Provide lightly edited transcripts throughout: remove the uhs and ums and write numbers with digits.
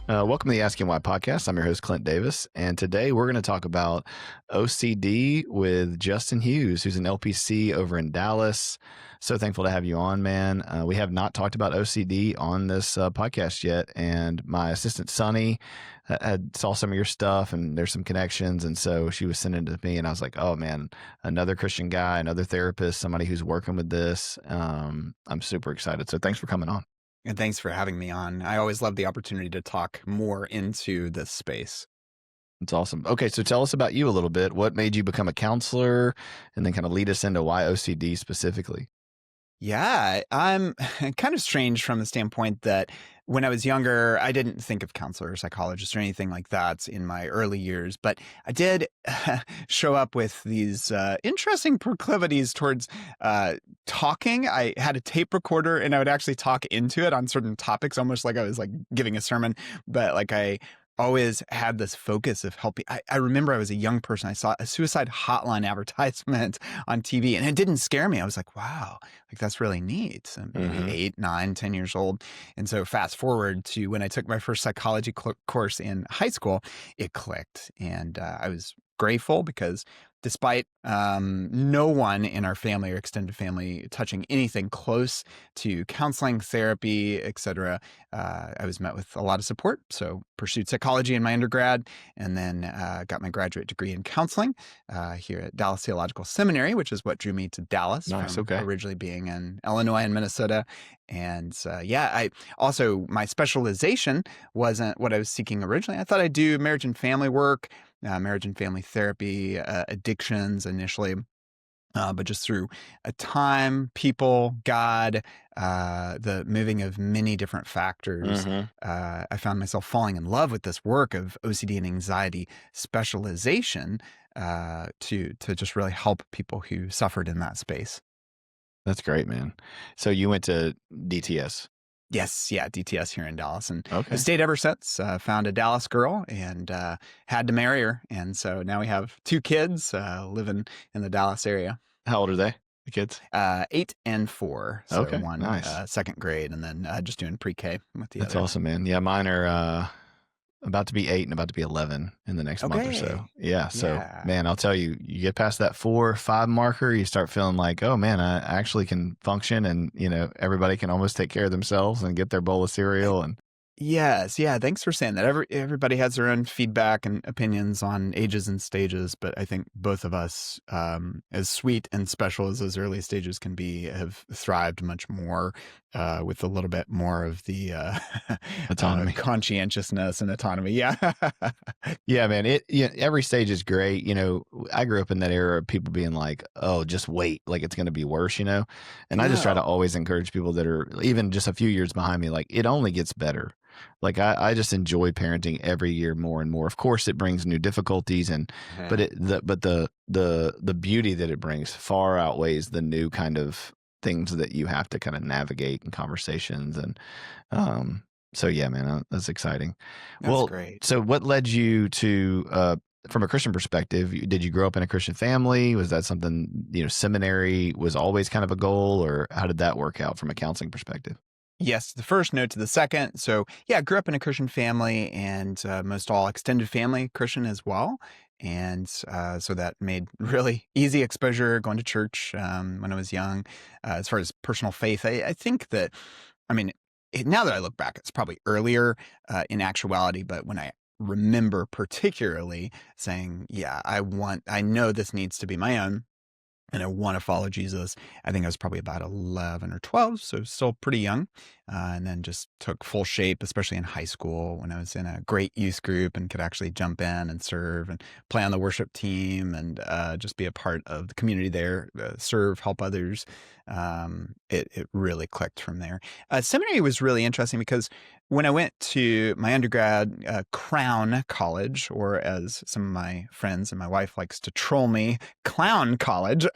Welcome to the Asking Why podcast. I'm your host, Clint Davis, and today we're going to talk about OCD with Justin Hughes, who's an LPC over in Dallas. So thankful to have you on, man. We have not talked about OCD on this podcast yet, and my assistant, Sunny, had saw some of your stuff, and there's some connections, and so she was sending it to me, and I was like, oh, man, another Christian guy, another therapist, somebody who's working with this. I'm super excited, so thanks for coming on. And thanks for having me on. I always love the opportunity to talk more into this space. That's awesome. Okay, so tell us about you a little bit. What made you become a counselor, and then kind of lead us into why OCD specifically? Yeah, I'm kind of strange from the standpoint that when I was younger, I didn't think of counselor or psychologist or anything like that in my early years, but I did show up with these interesting proclivities towards talking. I had a tape recorder and I would actually talk into it on certain topics, almost like I was like giving a sermon, but like I always had this focus of helping. I remember I was a young person. I saw a suicide hotline advertisement on TV and it didn't scare me. I was like, wow, like that's really neat. So maybe 8, 9, 10 years old. And so fast forward to when I took my first psychology course in high school, it clicked. And I was grateful because despite no one in our family or extended family touching anything close to counseling, therapy, etc., I was met with a lot of support. So pursued psychology in my undergrad and then got my graduate degree in counseling here at Dallas Theological Seminary, which is what drew me to Dallas Nice. from Okay. originally being in Illinois and Minnesota. And I also, my specialization wasn't what I was seeking originally. I thought I'd do marriage and family work, marriage and family therapy, addictions initially. But just through a time, people, God, the moving of many different factors, I found myself falling in love with this work of OCD and anxiety specialization to just really help people who suffered in that space. That's great, man. So you went to DTS. Yes, yeah, DTS here in Dallas, and Okay. have stayed ever since. Found a Dallas girl and had to marry her, and so now we have 2 kids living in the Dallas area. How old are they, the kids? 8 and 4. So Okay, one nice. second grade, and then just doing pre-K with the That's other. awesome, man. Yeah, mine are about to be 8 and about to be 11 in the next month or so. Okay. Yeah. So, Yeah. man, I'll tell you, you get past that 4, 5 marker, you start feeling like, oh man, I actually can function, and everybody can almost take care of themselves and get their bowl of cereal. And Yes, yeah, thanks for saying that. Everybody has their own feedback and opinions on ages and stages, but I think both of us, as sweet and special as those early stages can be, have thrived much more with a little bit more of the autonomy. conscientiousness and autonomy. Yeah. Yeah, man. Every stage is great. I grew up in that era of people being like, "Oh, just wait, like it's going to be worse," And I just try to No. always encourage people that are even just a few years behind me, like it only gets better. Like I just enjoy parenting every year more and more. Of course, it brings new difficulties, but the beauty that it brings far outweighs the new kind of things that you have to kind of navigate in conversations. And so yeah, man, that's exciting. That's great. So what led you to, from a Christian perspective, did you grow up in a Christian family? Was that something, seminary was always kind of a goal, or how did that work out from a counseling perspective? Yes, the first note to the second. So, yeah, I grew up in a Christian family and most all extended family Christian as well. And so that made really easy exposure going to church when I was young. As far as personal faith, I think that, I mean, now that I look back, it's probably earlier in actuality, but when I remember particularly saying, yeah, I know this needs to be my own and I want to follow Jesus. I think I was probably about 11 or 12, so still pretty young. And then just took full shape, especially in high school when I was in a great youth group and could actually jump in and serve and play on the worship team and just be a part of the community there, serve, help others. It really clicked from there. Seminary was really interesting because when I went to my undergrad, Crown College, or as some of my friends and my wife likes to troll me, Clown College,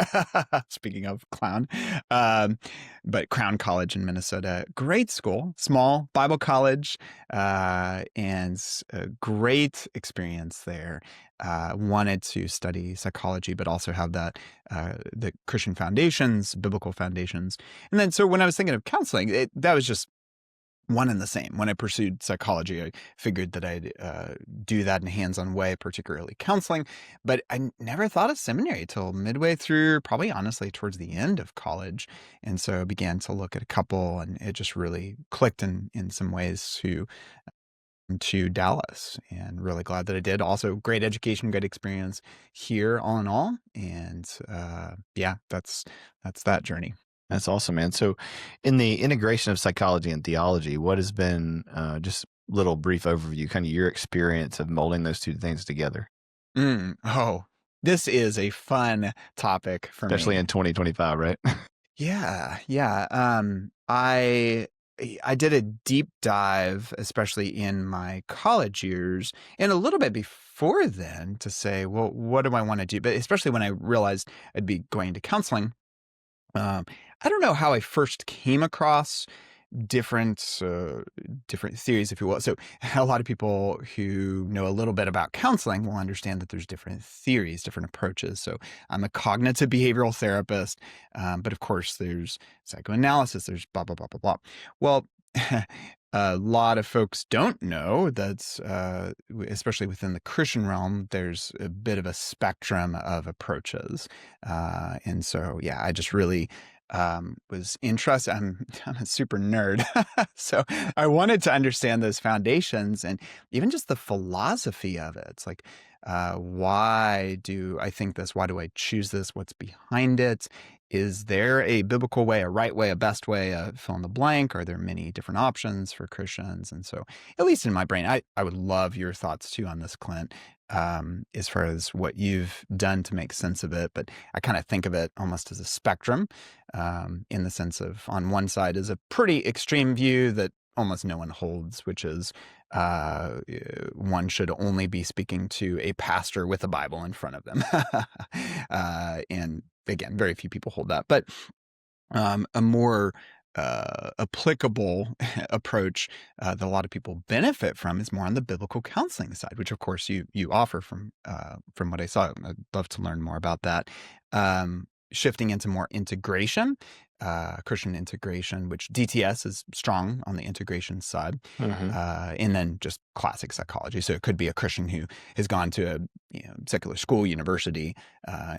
speaking of clown, but Crown College in Minnesota, great school, small Bible college, and a great experience there. Wanted to study psychology, but also have that, the Christian foundations, biblical foundations. And then, so when I was thinking of counseling, that was just one and the same. When I pursued psychology, I figured that I'd do that in a hands-on way, particularly counseling. But never thought of seminary till midway through, probably honestly towards the end of college. And so I began to look at a couple, and it just really clicked in some ways to Dallas, and really glad that I did. Also, great education, great experience here, all in all. And yeah, that's that journey. That's awesome, man. So, in the integration of psychology and theology, what has been just little brief overview, kind of your experience of molding those two things together, Oh, this is a fun topic for especially me. in 2025, right? Yeah, yeah. I did a deep dive, especially in my college years, and a little bit before then, to say, well, what do I want to do? But especially when I realized I'd be going to counseling. Um, I don't know how I first came across different different theories, if you will. So a lot of people who know a little bit about counseling will understand that there's different theories, different approaches. So I'm a cognitive behavioral therapist, but of course there's psychoanalysis, there's blah blah blah blah blah. Well. A lot of folks don't know that, especially within the Christian realm, there's a bit of a spectrum of approaches. And so, yeah, I just really was interested. I'm a super nerd. So I wanted to understand those foundations and even just the philosophy of it. It's like, why do I think this? Why do I choose this? What's behind it? Is there a biblical way, a right way, a best way, a fill in the blank? Are there many different options for Christians? And so, at least in my brain, I would love your thoughts too on this, Clint, as far as what you've done to make sense of it. But I kind of think of it almost as a spectrum, in the sense of on one side is a pretty extreme view that almost no one holds, which is one should only be speaking to a pastor with a Bible in front of them. And again, very few people hold that. But a more applicable approach that a lot of people benefit from is more on the biblical counseling side, which of course you offer from what I saw. I'd love to learn more about that. Shifting into more integration, Christian integration, which DTS is strong on the integration side, Hmm. and then just classic psychology. So it could be a Christian who has gone to a secular school, university,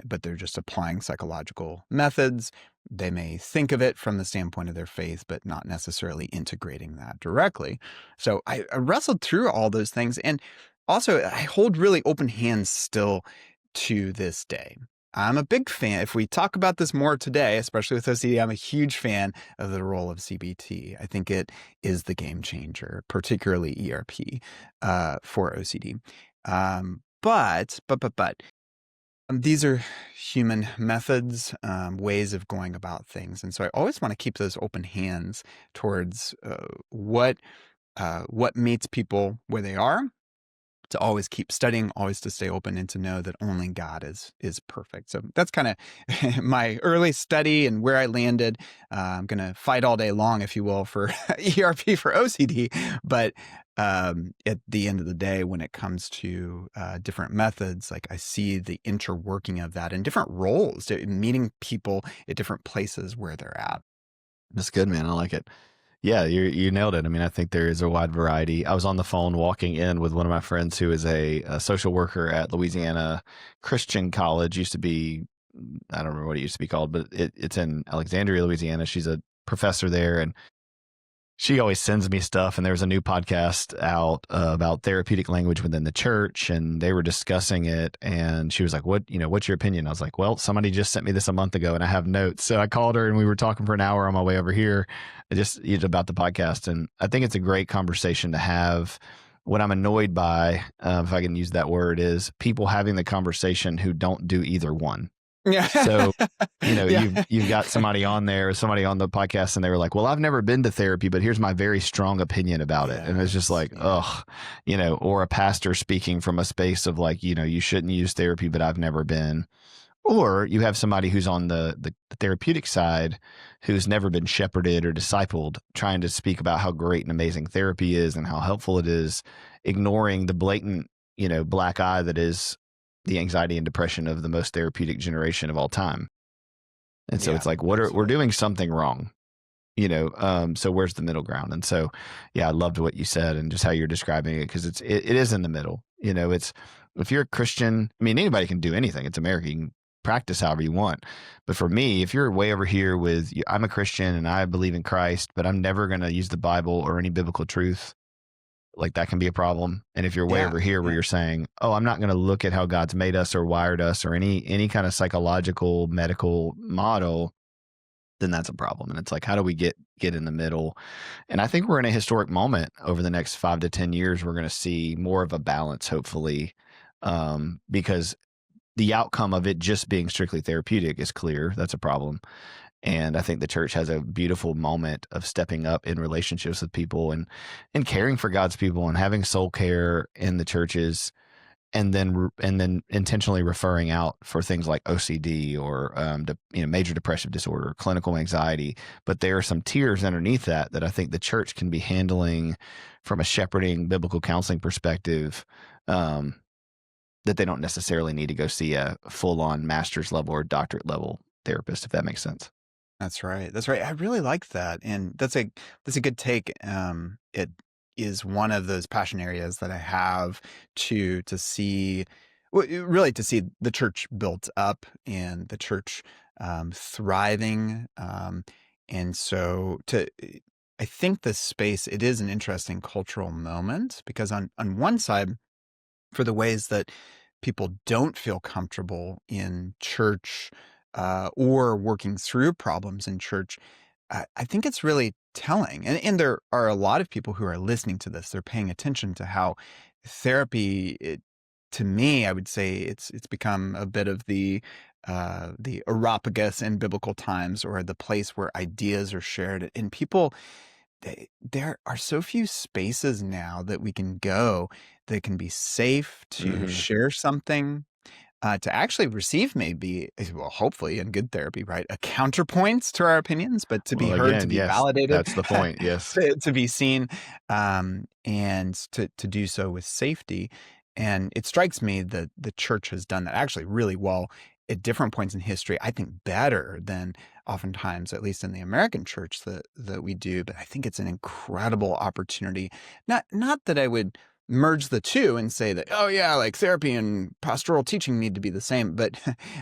but they're just applying psychological methods. They may think of it from the standpoint of their faith, but not necessarily integrating that directly. So I wrestled through all those things. And also, I hold really open hands still to this day. I'm a big fan. If we talk about this more today, especially with OCD, I'm a huge fan of the role of CBT. I think it is the game changer, particularly ERP for OCD. But these are human methods, ways of going about things, and so I always want to keep those open hands towards what meets people where they are, to always keep studying, always to stay open, and to know that only God is perfect. So that's kind of my early study and where I landed. I'm going to fight all day long, if you will, for ERP for OCD. But at the end of the day, when it comes to different methods, like I see the interworking of that in different roles, meeting people at different places where they're at. That's good, man. I like it. Yeah, you nailed it. I mean, I think there is a wide variety. I was on the phone walking in with one of my friends who is a social worker at Louisiana Christian College. Used to be, I don't remember what it used to be called, but it's in Alexandria, Louisiana. She's a professor there, and she always sends me stuff. And there's a new podcast out about therapeutic language within the church, and they were discussing it. And she was like, what's your opinion? I was like, well, somebody just sent me this a month ago and I have notes. So I called her and we were talking for an hour on my way over here, just about the podcast. And I think it's a great conversation to have. What I'm annoyed by, if I can use that word, is people having the conversation who don't do either one. Yeah. So, Yeah. you've got somebody on there, somebody on the podcast, and they were like, well, I've never been to therapy, but here's my very strong opinion about it. And it's just like, ugh, or a pastor speaking from a space of like, you shouldn't use therapy, but I've never been. Or you have somebody who's on the therapeutic side who's never been shepherded or discipled, trying to speak about how great and amazing therapy is and how helpful it is, ignoring the blatant, black eye that is the anxiety and depression of the most therapeutic generation of all time. And so Yeah, it's like, we're absolutely. doing something wrong. So where's the middle ground? And so, yeah, I loved what you said and just how you're describing it, because it is in the middle. It's, if you're a Christian, I mean, anybody can do anything. It's America. You can practice however you want. But for me, if you're way over here with, I'm a Christian and I believe in Christ, but I'm never going to use the Bible or any biblical truth, like that can be a problem. And if you're way Yeah, over here where yeah, you're saying, oh, I'm not going to look at how God's made us or wired us or any kind of psychological medical model, then that's a problem. And it's like, how do we get in the middle? And I think we're in a historic moment. Over the next 5 to 10 years, we're going to see more of a balance, hopefully, because the outcome of it just being strictly therapeutic is clear. That's a problem. And I think the church has a beautiful moment of stepping up in relationships with people and caring for God's people and having soul care in the churches, and then intentionally referring out for things like OCD or major depressive disorder, clinical anxiety. But there are some tiers underneath that I think the church can be handling from a shepherding biblical counseling perspective, that they don't necessarily need to go see a full on master's level or doctorate level therapist, if that makes sense. that's right. That's right. I really like that, and that's a good take. It is one of those passion areas that I have to see, really to see the church built up and the church thriving. And so I think this space, it is an interesting cultural moment because on one side, for the ways that people don't feel comfortable in church, or working through problems in church, I think it's really telling. And there are a lot of people who are listening to this. They're paying attention to how therapy, to me, I would say it's become a bit of the Areopagus in biblical times, or the place where ideas are shared. And people, there are so few spaces now that we can go that can be safe to Hmm. share something, to actually receive, maybe, well, hopefully in good therapy, right? A counterpoint to our opinions, but to be Well, heard, to again, be yes, validated, that's the point. Yes. to be seen, and to do so with safety. And it strikes me that the church has done that actually really well at different points in history. I think better than oftentimes, at least in the American church, that we do. But I think it's an incredible opportunity. Not that I would merge the two and say that, oh yeah, like therapy and pastoral teaching need to be the same, but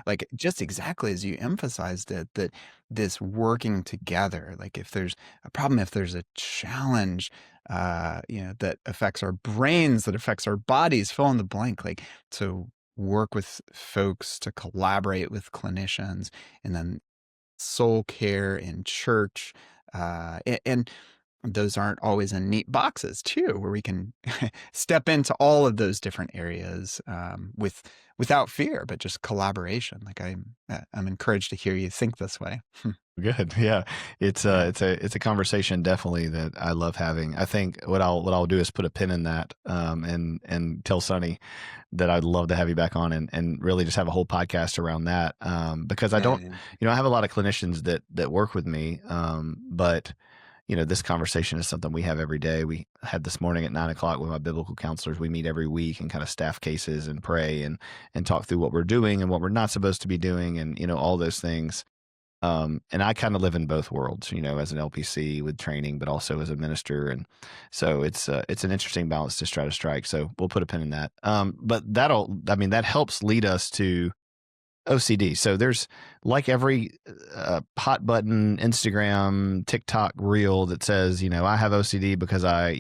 like just exactly as you emphasized it, that this working together, like if there's a problem, if there's a challenge, that affects our brains, that affects our bodies, fill in the blank, like to work with folks, to collaborate with clinicians, and then soul care in church, and those aren't always in neat boxes too, where we can step into all of those different areas, without fear, but just collaboration. Like I'm encouraged to hear you think this way. Good. Yeah. It's Yeah. a conversation definitely that I love having. I think what I'll do is put a pin in that, and tell Sonny that I'd love to have you back on and really just have a whole podcast around that. Because I Yeah. don't, Yeah. I have a lot of clinicians that work with me. But this conversation is something we have every day. We had this morning at 9 o'clock with my biblical counselors. We meet every week and kind of staff cases and pray and talk through what we're doing and what we're not supposed to be doing, and all those things. And I kind of live in both worlds, as an LPC with training, but also as a minister. And so it's an interesting balance to try to strike. So we'll put a pin in that. But that helps lead us to OCD. So there's, like, every hot button Instagram, TikTok reel that says, I have OCD because I,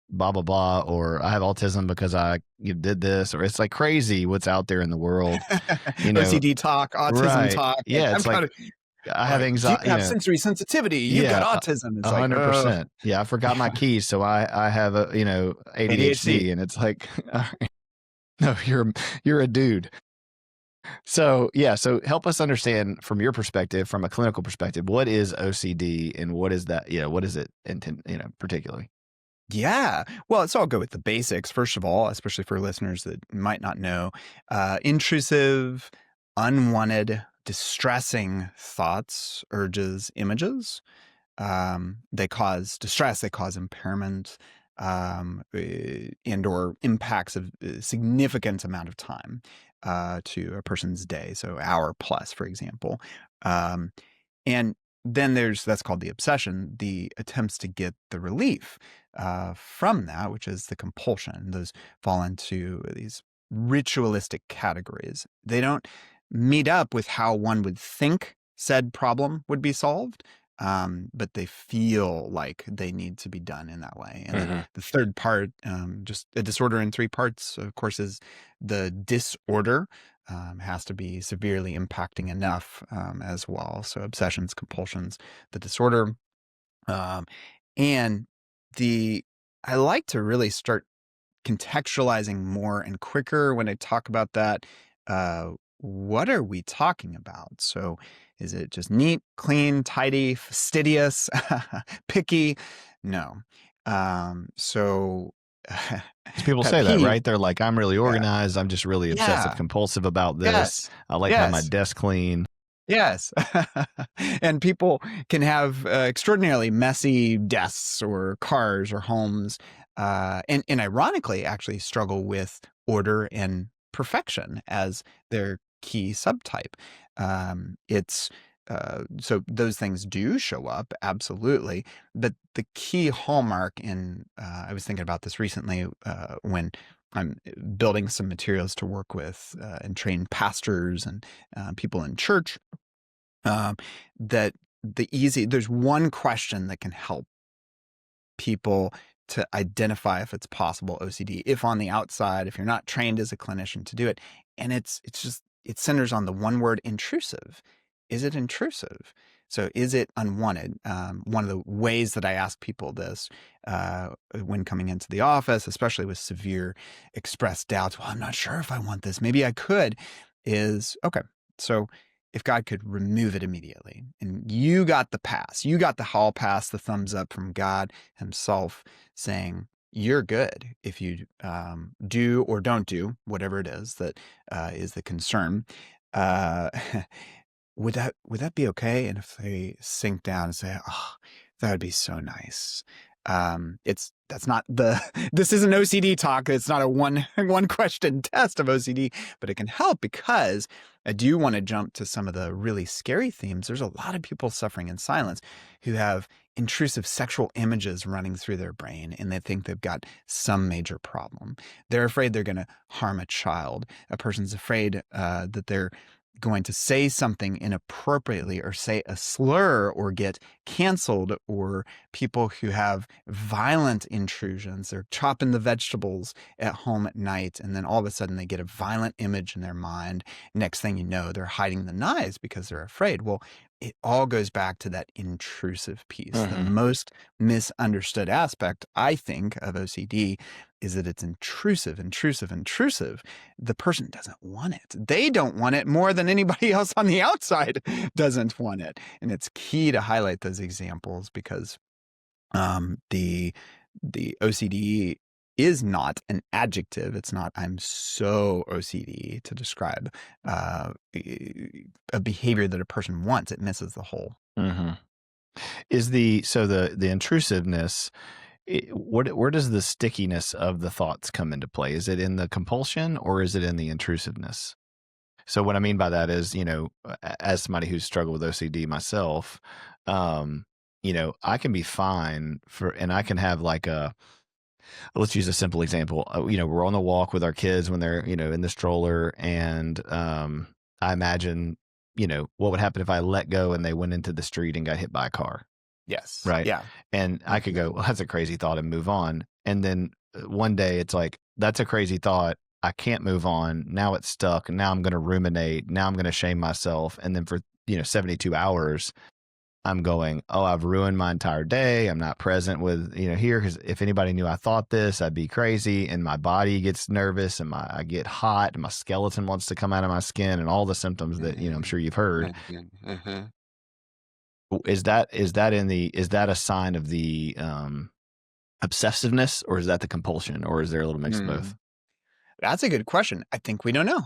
blah, blah, blah, or I have autism because I did this, or it's like crazy what's out there in the world, you know, OCD talk, autism right. talk. Like Yeah. I'm It's trying like, to, I have do you anxiety, have sensory sensitivity? You've got yeah, autism. It's like, oh, 100%. Yeah, I forgot my yeah, keys, so I have a ADHD. ADHD, and it's like, no, you're a dude. So yeah, so help us understand from your perspective, from a clinical perspective, what is OCD and what is that? What is it particularly? Yeah. Well, so I'll go with the basics first of all, especially for listeners that might not know. Intrusive, unwanted, distressing thoughts, urges, images. They cause distress, they cause impairment, and or impacts of a significant amount of time, to a person's day, so hour plus, for example. Um, and then that's called the obsession, the attempts to get the relief from that, which is the compulsion. Those fall into these ritualistic categories. They don't meet up with how one would think said problem would be solved, but they feel like they need to be done in that way. And then Hmm. the third part, just a disorder in three parts, of course, is the disorder. Has to be severely impacting enough as well. So obsessions, compulsions, the disorder, um, and the I like to really start contextualizing more and quicker when I talk about that. Uh, what are we talking about? So, is it just neat, clean, tidy, fastidious, picky? No. So, Because people pet say that, peeve. right? They're like, I'm really Yeah. organized. I'm just really obsessive Yeah. compulsive about this. Yes. I like to have my Yes. desk clean. Yes. And people can have extraordinarily messy desks or cars or homes, and ironically, actually struggle with order and perfection as their key subtype. It's so those things do show up, absolutely. But the key hallmark I was thinking about this recently when I'm building some materials to work with and train pastors and people in church, um, that there's one question that can help people to identify if it's possible OCD, if on the outside, if you're not trained as a clinician to do it. And it centers on the one word intrusive. Is it intrusive? So is it unwanted? One of the ways that I ask people this when coming into the office, especially with severe expressed doubts, well, I'm not sure if I want this. Maybe I could, is okay. So if God could remove it immediately and you got the pass, you got the hall pass, the thumbs up from God himself saying, you're good if you do or don't do whatever it is that is the concern. Uh, would that be okay? And if they sink down and say, "Oh, that would be so nice," that's not the this isn't OCD talk. It's not a one question test of OCD, but it can help because I do want to jump to some of the really scary themes. There's a lot of people suffering in silence who have intrusive sexual images running through their brain, and they think they've got some major problem. They're afraid they're going to harm a child. A person's afraid that they're going to say something inappropriately or say a slur or get canceled, or people who have violent intrusions. They're chopping the vegetables at home at night, and then all of a sudden they get a violent image in their mind. Next thing you know, they're hiding the knives because they're afraid. Well, it all goes back to that intrusive piece. The Hmm. most misunderstood aspect, I think, of OCD is that it's intrusive, intrusive, intrusive. The person doesn't want it. They don't want it more than anybody else on the outside doesn't want it. And it's key to highlight those examples because the OCD is not an adjective. It's not "I'm so OCD" to describe a behavior that a person wants. It misses the whole. Hmm. Is the intrusiveness? Where does the stickiness of the thoughts come into play? Is it in the compulsion or is it in the intrusiveness? So what I mean by that is, as somebody who's struggled with OCD myself, um, I can be fine and I can have like let's use a simple example. We're on the walk with our kids when they're, in the stroller, and I imagine, what would happen if I let go and they went into the street and got hit by a car, Yes. right? Yeah. And I could go, well, that's a crazy thought, and move on. And then one day it's like, that's a crazy thought. I can't move on. Now it's stuck. And now I'm going to ruminate. Now I'm going to shame myself. And then for, 72 hours, I'm going, oh, I've ruined my entire day. I'm not present with, here. Because if anybody knew I thought this, I'd be crazy. And my body gets nervous and I get hot and my skeleton wants to come out of my skin and all the symptoms that, I'm Mhm, sure you've heard. mhm, mhm. Is that a sign of the obsessiveness, or is that the compulsion, or is there a little mix of both? Mm. That's a good question. I think we don't know.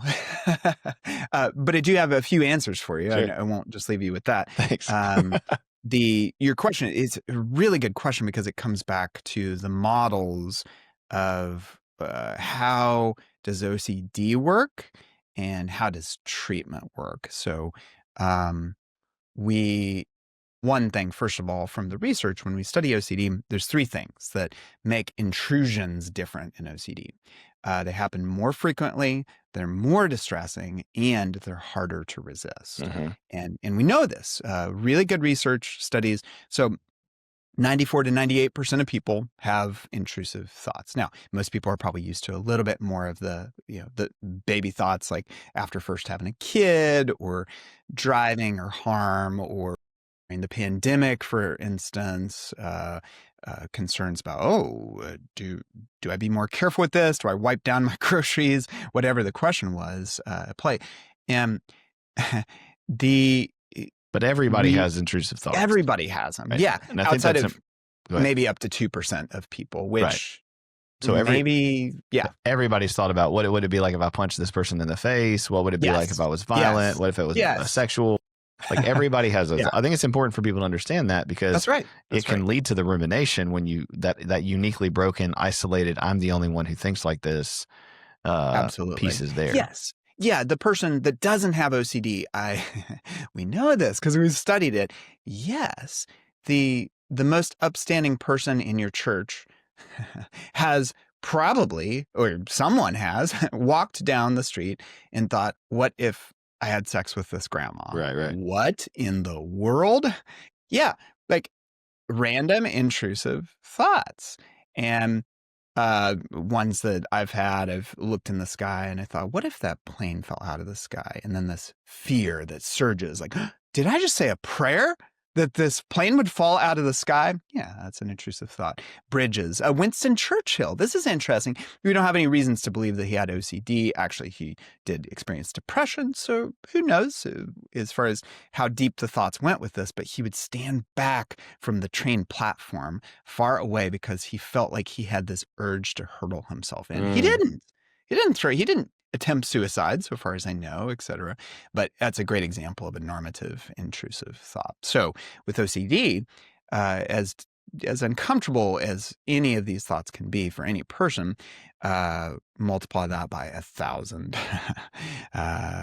But I do have a few answers for you. Sure. I won't just leave you with that. Thanks. Um, your question is a really good question because it comes back to the models of how does OCD work and how does treatment work. So um, we one thing, first of all, from the research, when we study OCD, there's three things that make intrusions different in OCD. They happen more frequently, they're more distressing, and they're harder to resist. Mhm. And we know this. Really good research studies. So 94 to 98% of people have intrusive thoughts. Now, most people are probably used to a little bit more of the baby thoughts, like after first having a kid or driving or harm, or in the pandemic, for instance, concerns about, do I be more careful with this? Do I wipe down my groceries? Whatever the question was at play. And the But everybody we has intrusive thoughts, everybody has them. right? Yeah, And I think outside that's of go ahead. maybe up to 2% of people, Right. which So yeah. everybody's thought about what it would it be like if I punched this person in the face? What would it be like if Yes. I was violent? Yes. What if it was Yes. sexual? Like everybody has those. Yeah. I think it's important for people to understand that because That's right. it can lead to the rumination when you that uniquely broken, isolated, I'm the only one who thinks like this Absolutely. piece is there. Yes. Yeah, the person that doesn't have OCD, we know this because we've studied it. Yes, the most upstanding person in your church has probably, or someone has, walked down the street and thought, what if I had sex with this grandma? Right. What in the world? Yeah, like random intrusive thoughts. And ones that I've looked in the sky and I thought, what if that plane fell out of the sky? And then this fear that surges, like, did I just say a prayer that this plane would fall out of the sky? Yeah, that's an intrusive thought. Bridges. Winston Churchill. This is interesting. We don't have any reasons to believe that he had OCD. Actually, he did experience depression. So who knows as far as how deep the thoughts went with this, but he would stand back from the train platform far away because he felt like he had this urge to hurtle himself in. He didn't. He didn't attempt suicide, so far as I know, etc. But that's a great example of a normative intrusive thought. So with OCD, as uncomfortable as any of these thoughts can be for any person, multiply that by 1,000.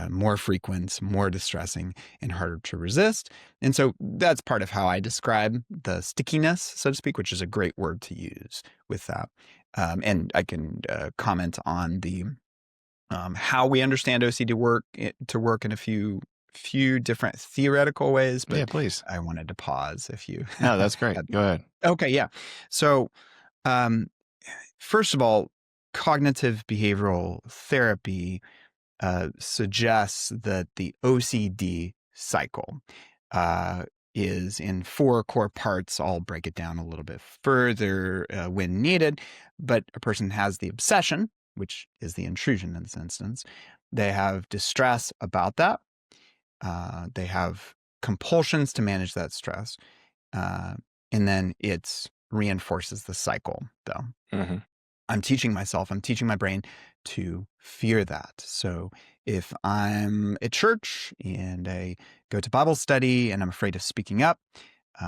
More frequent, more distressing, and harder to resist. And so that's part of how I describe the stickiness, so to speak, which is a great word to use with that. And I can comment on the how we understand OCD to work in a few different theoretical ways, but Yeah, please. I wanted to pause if you. No, that's great. Go ahead. Okay, yeah. So, first of all, cognitive behavioral therapy suggests that the OCD cycle is in 4 core parts. I'll break it down a little bit further when needed, but a person has the obsession, which is the intrusion in this instance. They have distress about that. They have compulsions to manage that stress. And then it reinforces the cycle, though. Mm-hmm. I'm teaching my brain to fear that. So if I'm at church and I go to Bible study and I'm afraid of speaking up,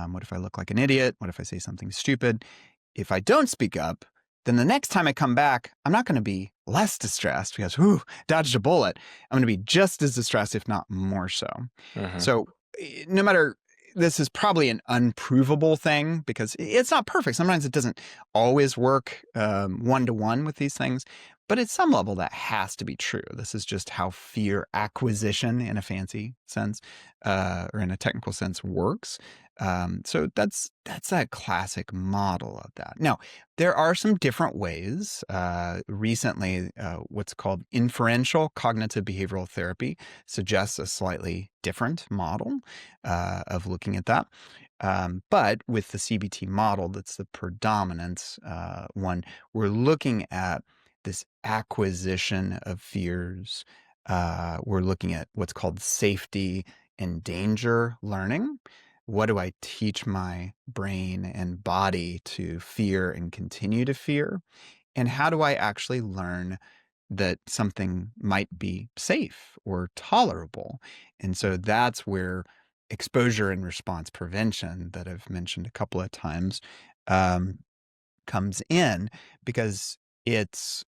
what if I look like an idiot? What if I say something stupid? If I don't speak up, then the next time I come back, I'm not going to be less distressed because, dodged a bullet. I'm going to be just as distressed, if not more so. Mm-hmm. So no matter, this is probably an unprovable thing because it's not perfect. Sometimes it doesn't always work one-to-one with these things, but at some level that has to be true. This is just how fear acquisition in a fancy sense or in a technical sense works. So that's a classic model of that. Now, there are some different ways. Recently, what's called inferential cognitive behavioral therapy suggests a slightly different model of looking at that. But with the CBT model, that's the predominant one, we're looking at this acquisition of fears. We're looking at what's called safety and danger learning. What do I teach my brain and body to fear and continue to fear? And how do I actually learn that something might be safe or tolerable? And so that's where exposure and response prevention that I've mentioned a couple of times comes in, because it's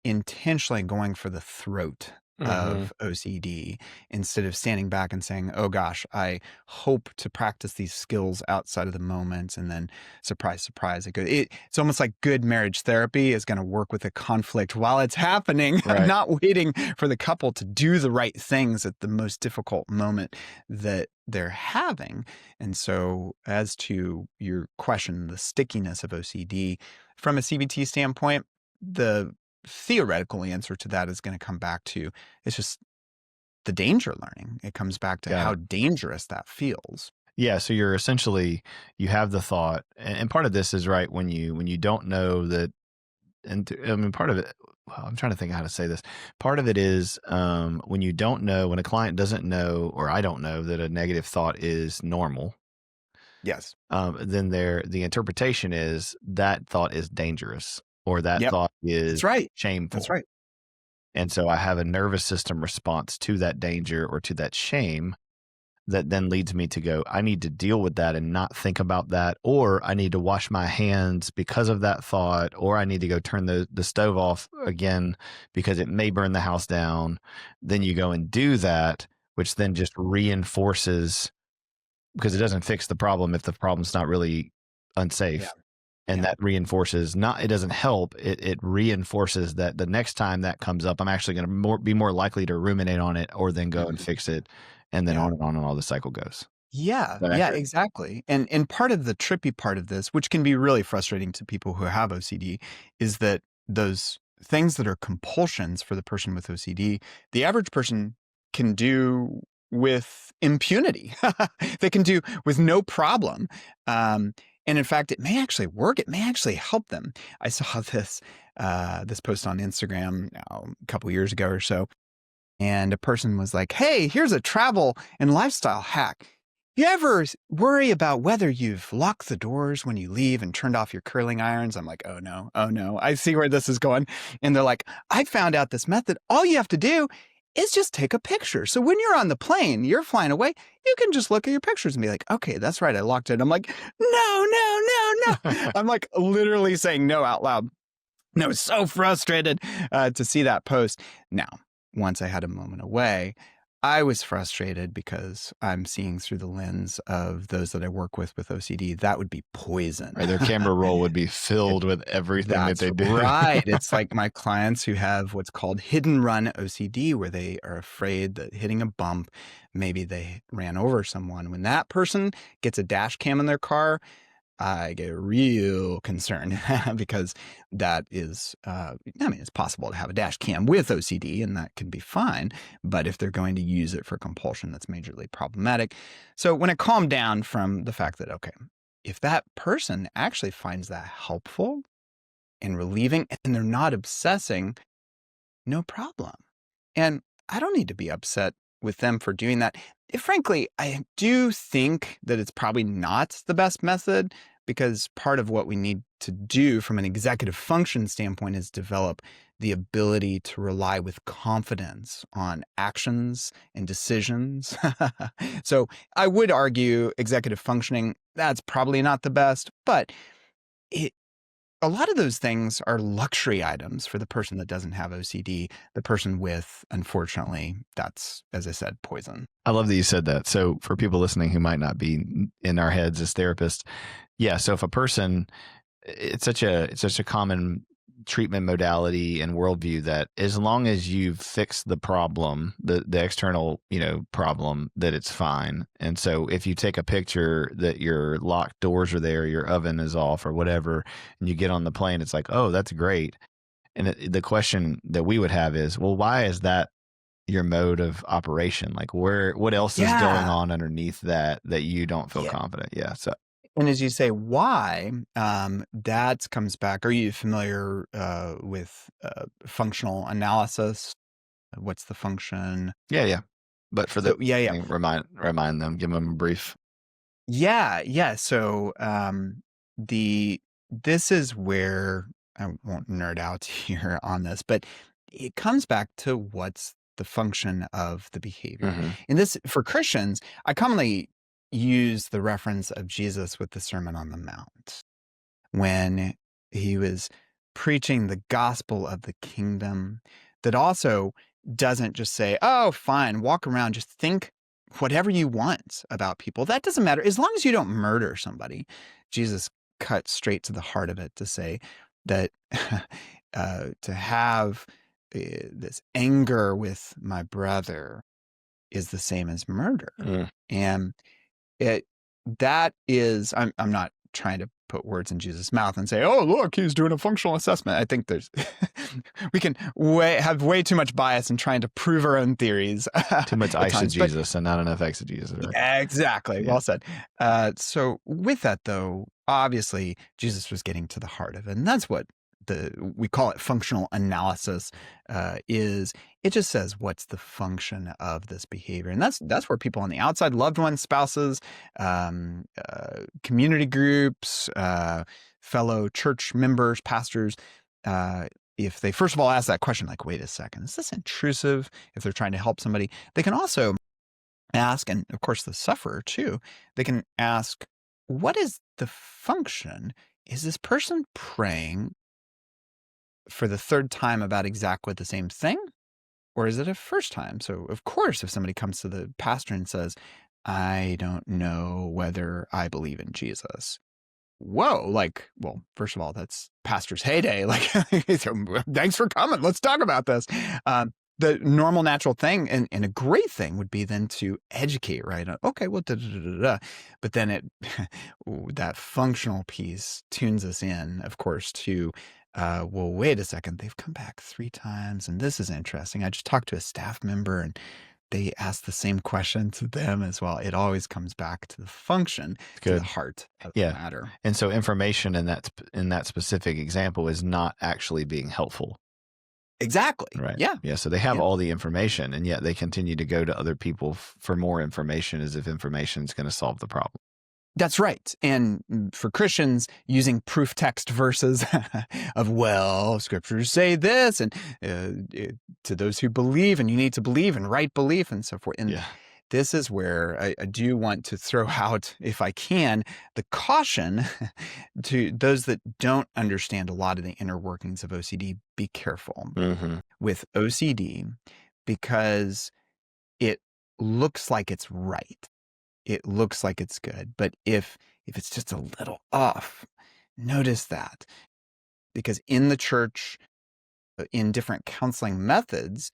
intentionally going for the throat Mhm. of OCD instead of standing back and saying, "Oh gosh, I hope to practice these skills outside of the moment," and then surprise, surprise, it's almost like good marriage therapy is gonna work with the conflict while it's happening, Right. not waiting for the couple to do the right things at the most difficult moment that they're having. And so as to your question, the stickiness of OCD, from a CBT standpoint, the theoretical answer to that is gonna come back to it's just the danger learning. It comes back to Got how it. dangerous that feels. Yeah, so you're essentially you have the thought, and part of this is right when you don't know that, I mean, part of it. Well, I'm trying to think of how to say this. Part of it is when you don't know, when a client doesn't know, or I don't know that a negative thought is normal. Yes. Then the interpretation is that thought is dangerous, or that Yep. thought That's is right. That's shameful, right. and so I have a nervous system response to that danger or to that shame that then leads me to go, I need to deal with that and not think about that, or I need to wash my hands because of that thought, or I need to go turn the stove off again because it may burn the house down. Then you go and do that, which then just reinforces, because it doesn't fix the problem if the problem's not really Yeah. unsafe. And Yeah. that reinforces, not, it doesn't help, it reinforces that the next time that comes up, I'm actually going to be more likely to ruminate on it or then go and Mhm. fix it, and then Yeah. on and all the cycle goes. Is Yeah, that yeah, accurate? exactly. And part of the trippy part of this, which can be really frustrating to people who have OCD, is that those things that are compulsions for the person with OCD, the average person can do with impunity. They can do with no problem. Um, and in fact, it may actually work. It may actually help them. I saw this post on Instagram a couple years ago or so, and a person was like, "Hey, here's a travel and lifestyle hack. You ever worry about whether you've locked the doors when you leave and turned off your curling irons?" I'm like, "Oh no, oh no, I see where this is going." And they're like, "I found out this method. All you have to do is just take a picture. So when you're on the plane, you're flying away, you can just look at your pictures and be like, okay, that's right, I locked it." I'm like, "No, no, no, no." I'm like literally saying no out loud. And I was so frustrated to see that post. Now, once I had a moment away, I was frustrated because I'm seeing through the lens of those that I work with OCD. That would be poison. Right, their camera roll would be It- filled with everything that that's they do. right. It's like my clients who have what's called hidden run OCD, where they are afraid that hitting a bump, maybe they ran over someone. When that person gets a dash cam in their car, I get real concerned because that is, I mean, it's possible to have a dash cam with OCD and that can be fine. But if they're going to use it for compulsion, that's majorly problematic. So when it calmed down from the fact that, okay, if that person actually finds that helpful and relieving and they're not obsessing, no problem. And I don't need to be upset with them for doing that. Frankly, I do think that it's probably not the best method because part of what we need to do from an executive function standpoint is develop the ability to rely with confidence on actions and decisions. So I would argue executive functioning, that's probably not the best, but it, a lot of those things are luxury items for the person that doesn't have OCD. The person with, unfortunately, that's, as I said, poison. I love that you said that. So for people listening who might not be in our heads as therapists, yeah. So if a person, it's such a common treatment modality and worldview that as long as you've fixed the problem, the external, problem, that it's fine. And so if you take a picture that your locked doors are there, your oven is off or whatever, and you get on the plane, it's like, oh, that's great. And the question that we would have is, well, why is that your mode of operation? Like what else is going Yeah. on underneath that you don't feel Yeah. confident? Yeah. So And as you say, why, that comes back. Are you familiar with functional analysis? What's the function? yeah, yeah. But for the So, yeah, yeah. remind them, give them a brief. Yeah, yeah. So, the this is where I won't nerd out here on this, but it comes back to what's the function of the behavior. Hmm. And this, for Christians, I commonly use the reference of Jesus with the Sermon on the Mount when he was preaching the gospel of the kingdom that also doesn't just say, "Oh, fine, walk around, just think whatever you want about people. That doesn't matter as long as you don't murder somebody." Jesus cut straight to the heart of it to say that to have this anger with my brother is the same as murder. Mm. And it that is I'm not trying to put words in Jesus' mouth and say, "Oh, look, he's doing a functional assessment." I think there's we can have way too much bias in trying to prove our own theories Too much at times. But eisegesis and not enough exegesis, right? exactly, Yeah. well said. So with that though, obviously Jesus was getting to the heart of it, and that's what we call it functional analysis. Is it just says what's the function of this behavior, and that's where people on the outside, loved ones, spouses, community groups, fellow church members, pastors, if they first of all ask that question, like, wait a second, is this intrusive? If they're trying to help somebody, they can also ask, and of course the sufferer too, they can ask, what is the function? Is this person praying for the third time about exactly the same thing? Or is it a first time? So, of course, if somebody comes to the pastor and says, I don't know whether I believe in Jesus. Whoa, like, well, first of all, that's pastor's heyday. Like, thanks for coming. Let's talk about this. The normal, natural thing and a great thing would be then to educate, right? Okay, well, da, da, da, da, da. But then that functional piece tunes us in, of course, to, well, wait a second, they've come back 3 times, and this is interesting. I just talked to a staff member, and they asked the same question to them as well. It always comes back to the function, to the Good. heart of the Yeah. matter. And so information in that specific example is not actually being helpful. Exactly. Right. Yeah. Yeah. So they have Yeah. all the information, and yet they continue to go to other people for more information as if information is going to solve the problem. That's right. And for Christians, using proof text verses of, well, scriptures say this, and to those who believe, and you need to believe, and right belief, and so forth. And Yeah. this is where I do want to throw out, if I can, the caution to those that don't understand a lot of the inner workings of OCD. Be careful Mm-hmm. with OCD, because it looks like it's right. It looks like it's good. But if it's just a little off, notice that. Because in the church, in different counseling methods,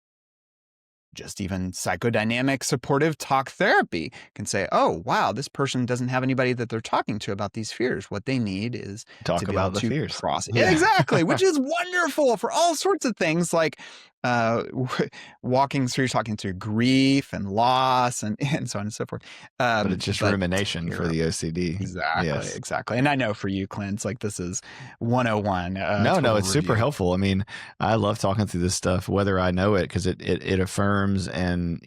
just even psychodynamic supportive talk therapy can say, oh, wow, this person doesn't have anybody that they're talking to about these fears. What they need is Talk to be able about the to fears. process. Yeah. Exactly, which is wonderful for all sorts of things, like walking through, talking through grief and loss and so on and so forth. But it's just rumination for here, the OCD. exactly, Yes. exactly. And I know for you, Clint, it's like this is 101. No, total it's super review. helpful. I mean, I love talking through this stuff, whether I know it, because it affirms and,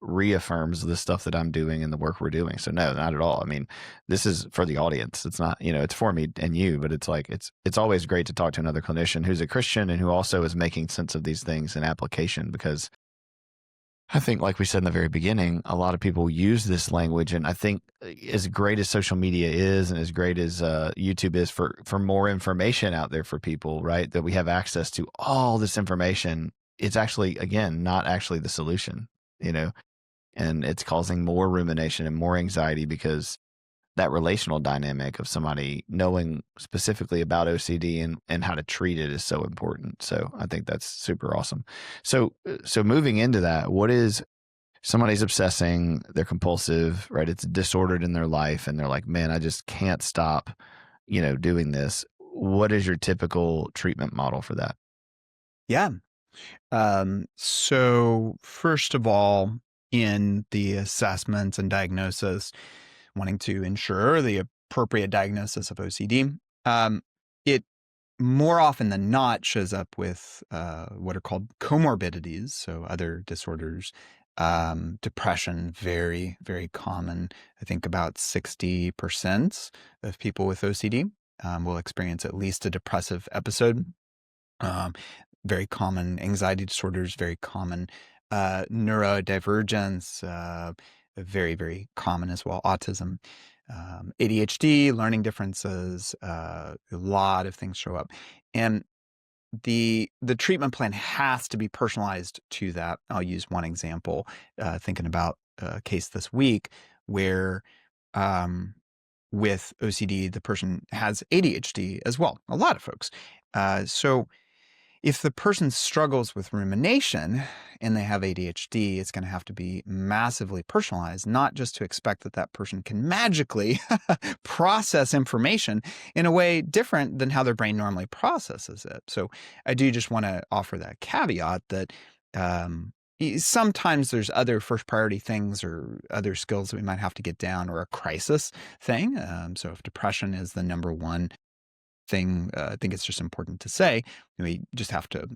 reaffirms the stuff that I'm doing and the work we're doing. So no, not at all. I mean, this is for the audience. It's not, it's for me and you, but it's like, it's always great to talk to another clinician who's a Christian and who also is making sense of these things in application, because I think, like we said in the very beginning, a lot of people use this language, and I think as great as social media is, and as great as YouTube is for more information out there for people, right? That we have access to all this information. It's actually, again, not actually the solution, and it's causing more rumination and more anxiety, because that relational dynamic of somebody knowing specifically about OCD and how to treat it is so important. So I think that's super awesome. So moving into that, what is somebody's obsessing, they're compulsive, right? It's disordered in their life, and they're like, man, I just can't stop, doing this. What is your typical treatment model for that? Yeah. So first of all, in the assessment and diagnosis, wanting to ensure the appropriate diagnosis of OCD, it more often than not shows up with what are called comorbidities, so other disorders. Depression, very, very common. I think about 60% of people with OCD will experience at least a depressive episode. Very common. Anxiety disorders, very common. Neurodivergence, very, very common as well. Autism, ADHD, learning differences, a lot of things show up. And the treatment plan has to be personalized to that. I'll use one example, thinking about a case this week where, um, with OCD, the person has ADHD as well, a lot of folks. So if the person struggles with rumination and they have ADHD, it's going to have to be massively personalized, not just to expect that that person can magically process information in a way different than how their brain normally processes it. So I do just want to offer that caveat that sometimes there's other first priority things or other skills that we might have to get down, or a crisis thing. So if depression is the number one thing, I think it's just important to say, we just have to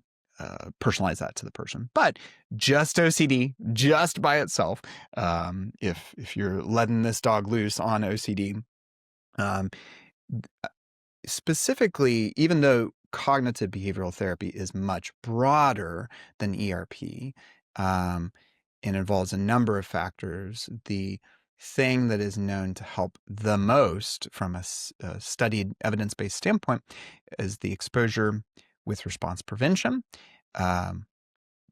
personalize that to the person. But just OCD, just by itself, if you're letting this dog loose on OCD, um, specifically, even though cognitive behavioral therapy is much broader than ERP, um, and involves a number of factors, the thing that is known to help the most from a studied evidence-based standpoint is the exposure with response prevention. Um,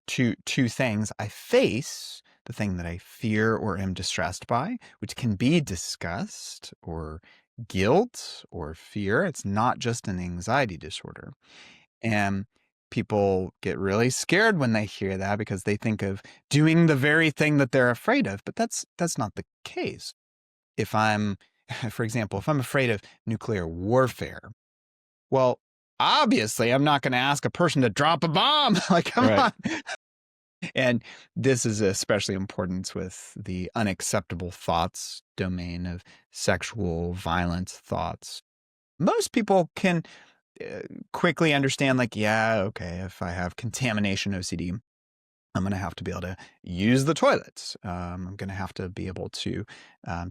two things: I face the thing that I fear or am distressed by, which can be disgust or guilt or fear. It's not just an anxiety disorder. And people get really scared when they hear that because they think of doing the very thing that they're afraid of, but that's not the case. If I'm, for example, if I'm afraid of nuclear warfare, well, obviously I'm not going to ask a person to drop a bomb. Like, come Right. on. And this is especially important with the unacceptable thoughts domain of sexual violence thoughts. Most people can quickly understand, like, yeah, okay, if I have contamination OCD, I'm going to have to be able to use the toilets. I'm going to have to be able to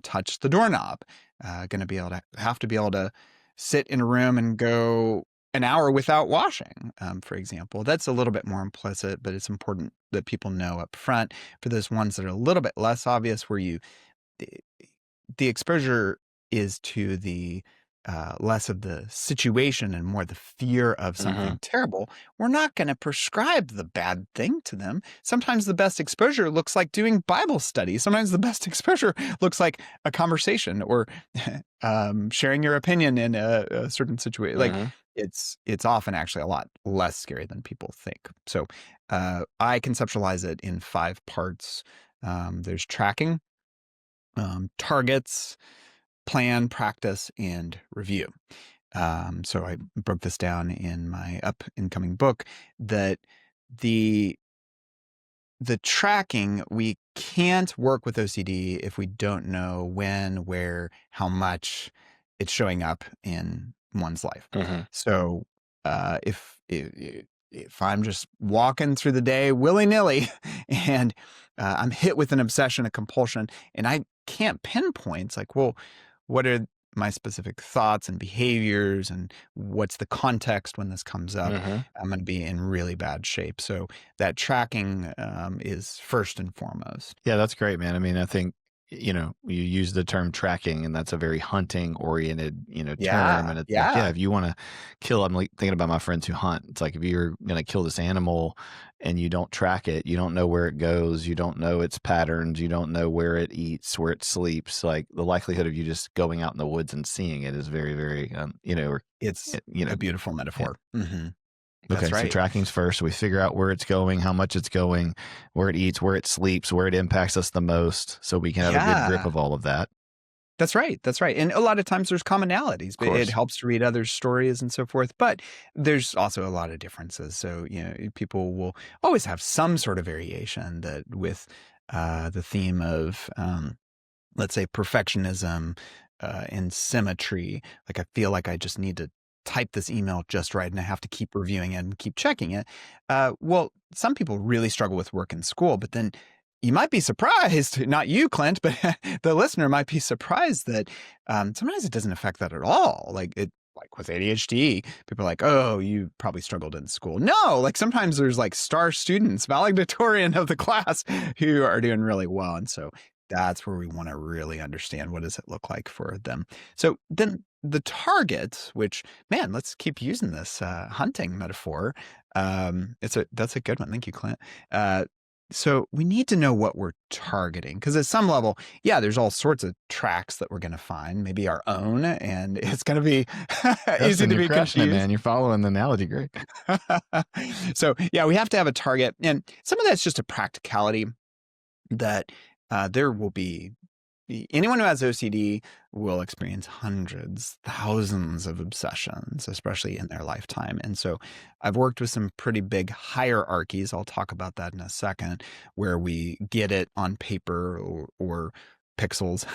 touch the doorknob. Going to be able to have to be able to sit in a room and go an hour without washing, for example. That's a little bit more implicit, but it's important that people know up front. For those ones that are a little bit less obvious, where the, the exposure is to the less of the situation and more the fear of something terrible, we're not going to prescribe the bad thing to them. Sometimes the best exposure looks like doing Bible study. Sometimes the best exposure looks like a conversation or sharing your opinion in a certain situation. Like, Mm-hmm. it's often actually a lot less scary than people think. So I conceptualize it in 5 parts. There's tracking, targets, plan, practice, and review. So I broke this down in my incoming book that the tracking, we can't work with OCD if we don't know when, where, how much it's showing up in one's life. Mm-hmm. So if I'm just walking through the day willy-nilly and I'm hit with an obsession, a compulsion, and I can't pinpoint, it's like, well, what are my specific thoughts and behaviors and what's the context when this comes up, Mm-hmm. I'm going to be in really bad shape. So that tracking is first and foremost. Yeah, that's great, man. I mean, I think, you use the term tracking, and that's a very hunting oriented, term. Yeah. And it's like, yeah, Yeah. if you want to kill, I'm like thinking about my friends who hunt. It's like, if you're going to kill this animal and you don't track it, you don't know where it goes, you don't know its patterns, you don't know where it eats, where it sleeps. Like, the likelihood of you just going out in the woods and seeing it is very, very, or, It's you know, a beautiful yeah. metaphor. Mm-hmm. Okay, That's so right. tracking's first. So we figure out where it's going, how much it's going, where it eats, where it sleeps, where it impacts us the most, so we can have a good grip Yeah. of all of that. That's right. That's right. And a lot of times there's commonalities, Of but it course. helps to read others' stories and so forth. But there's also a lot of differences. So, people will always have some sort of variation that with the theme of, let's say, perfectionism and symmetry. Like, I feel like I just need to type this email just right and I have to keep reviewing it and keep checking it. Well, some people really struggle with work and school, but then you might be surprised, not you, Clint, but the listener might be surprised that sometimes it doesn't affect that at all. Like with ADHD, people are like, oh, you probably struggled in school. No, like sometimes there's like star students, valedictorian of the class who are doing really well. And so that's where we want to really understand what does it look like for them. So then the target, which, man, let's keep using this hunting metaphor. That's a good one. Thank you, Clint. So we need to know what we're targeting, because at some level, yeah, there's all sorts of tracks that we're going to find, maybe our own, and it's going to be easy Justin, to you're be crushing it, confused. man. You're following the analogy great. So yeah, we have to have a target, and some of that's just a practicality that there will be anyone who has OCD will experience hundreds, thousands of obsessions, especially in their lifetime. And so I've worked with some pretty big hierarchies. I'll talk about that in a second, where we get it on paper or pixels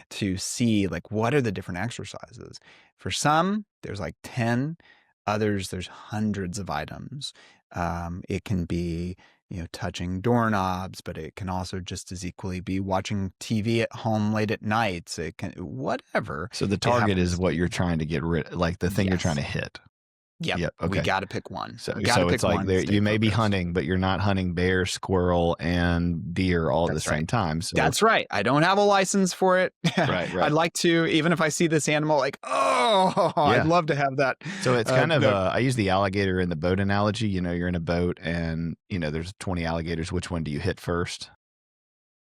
to see like what are the different exercises. For some, there's like 10, others, there's hundreds of items. It can be touching doorknobs, but it can also just as equally be watching TV at home late at night. It can, whatever So the it target is happens. what you're trying to get rid, like the thing you're trying Yes. to hit. Yep. Yep. We Okay. got to pick one. So We got to so pick it's like one and there stay you may be focused. hunting, but you're not hunting bear, squirrel, and deer all at the That's same right. time. So That's right. I don't have a license for it. right, I'd right. like to, even if I see this animal, like, oh, I'd Yeah. love to have that. So it's kind of No, I use the alligator in the boat analogy. You're in a boat and there's 20 alligators. Which one do you hit first?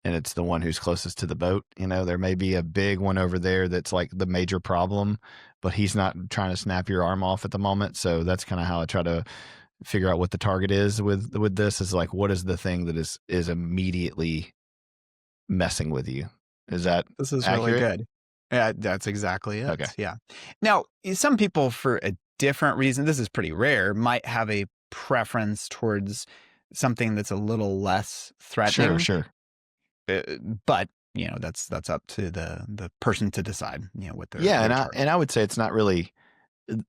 And it's the one who's closest to the boat. There may be a big one over there that's like the major problem, but he's not trying to snap your arm off at the moment. So that's kind of how I try to figure out what the target is with this, is like, what is the thing that is immediately messing with you? Is that this is really accurate? good. Yeah, that's exactly Okay. it. Yeah. Now, some people, for a different reason, this is pretty rare, might have a preference towards something that's a little less Sure, threatening. sure. Uh, but that's up to the person to decide. What Yeah, their and I target. and I would say it's not really.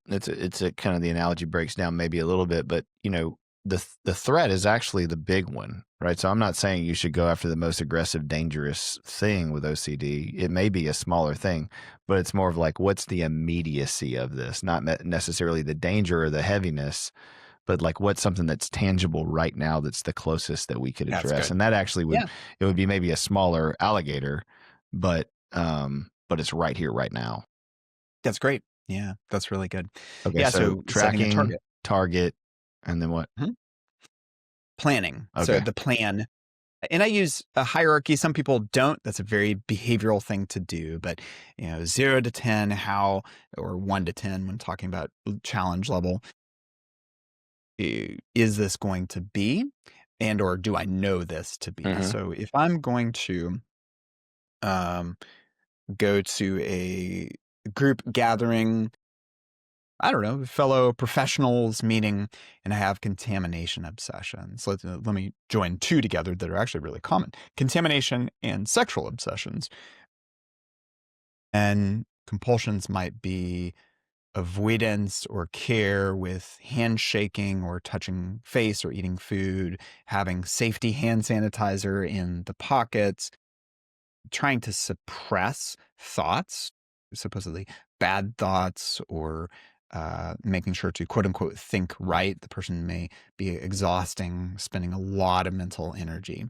It's a kind of, the analogy breaks down maybe a little bit, but the threat is actually the big one, right? So I'm not saying you should go after the most aggressive, dangerous thing with OCD. It may be a smaller thing, but it's more of like, what's the immediacy of this? Not necessarily the danger or the heaviness, but like, what's something that's tangible right now that's the closest that we could That's address? good. And that actually Yeah, would be maybe a smaller alligator, but it's right here, right now. that's great. Yeah, that's really good. Okay, Yeah, so so setting a tracking, target. target, and then what? Mhm. Planning. So Okay. the plan. And I use a hierarchy. Some people don't. That's a very behavioral thing to do. But 0 to 10, how, or 1 to 10 when talking about challenge level, is this going to be, and or do I know this to be? Mhm. So if I'm going to um, go to a group gathering, I don't know, fellow professionals meeting, and I have contamination obsessions. Let me join two together that are actually really common: contamination and sexual obsessions. And compulsions might be avoidance or care with handshaking or touching face or eating food, having safety hand sanitizer in the pockets, trying to suppress thoughts, supposedly bad thoughts, or making sure to quote unquote think right. The person may be exhausting, spending a lot of mental energy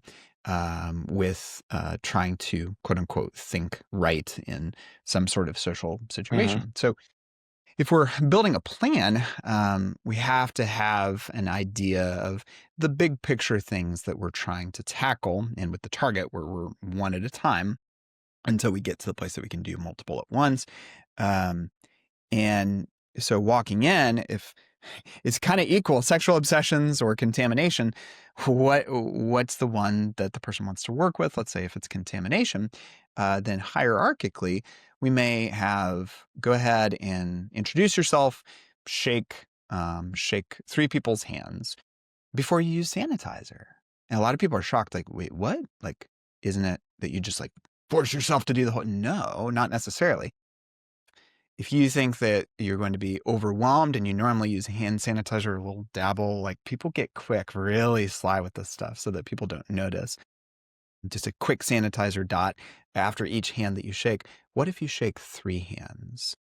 with trying to quote unquote think right in some sort of social Mhm. situation. So if we're building a plan, we have to have an idea of the big picture things that we're trying to tackle, and with the target, where we're one at a time until we get to the place that we can do multiple at once. Um, and so walking in, if it's kind of equal, sexual obsessions or contamination, what's the one that the person wants to work with? Let's say if it's contamination, then hierarchically, we may have go ahead and introduce yourself, shake three people's hands before you use sanitizer. And a lot of people are shocked, like, wait, what? Like, isn't it that you just like force yourself to do the whole? No, not necessarily. If you think that you're going to be overwhelmed and you normally use hand sanitizer, a little dabble, like people get quick, really sly with this stuff so that people don't notice. Just a quick sanitizer dot after each hand that you shake. What if you shake three hands?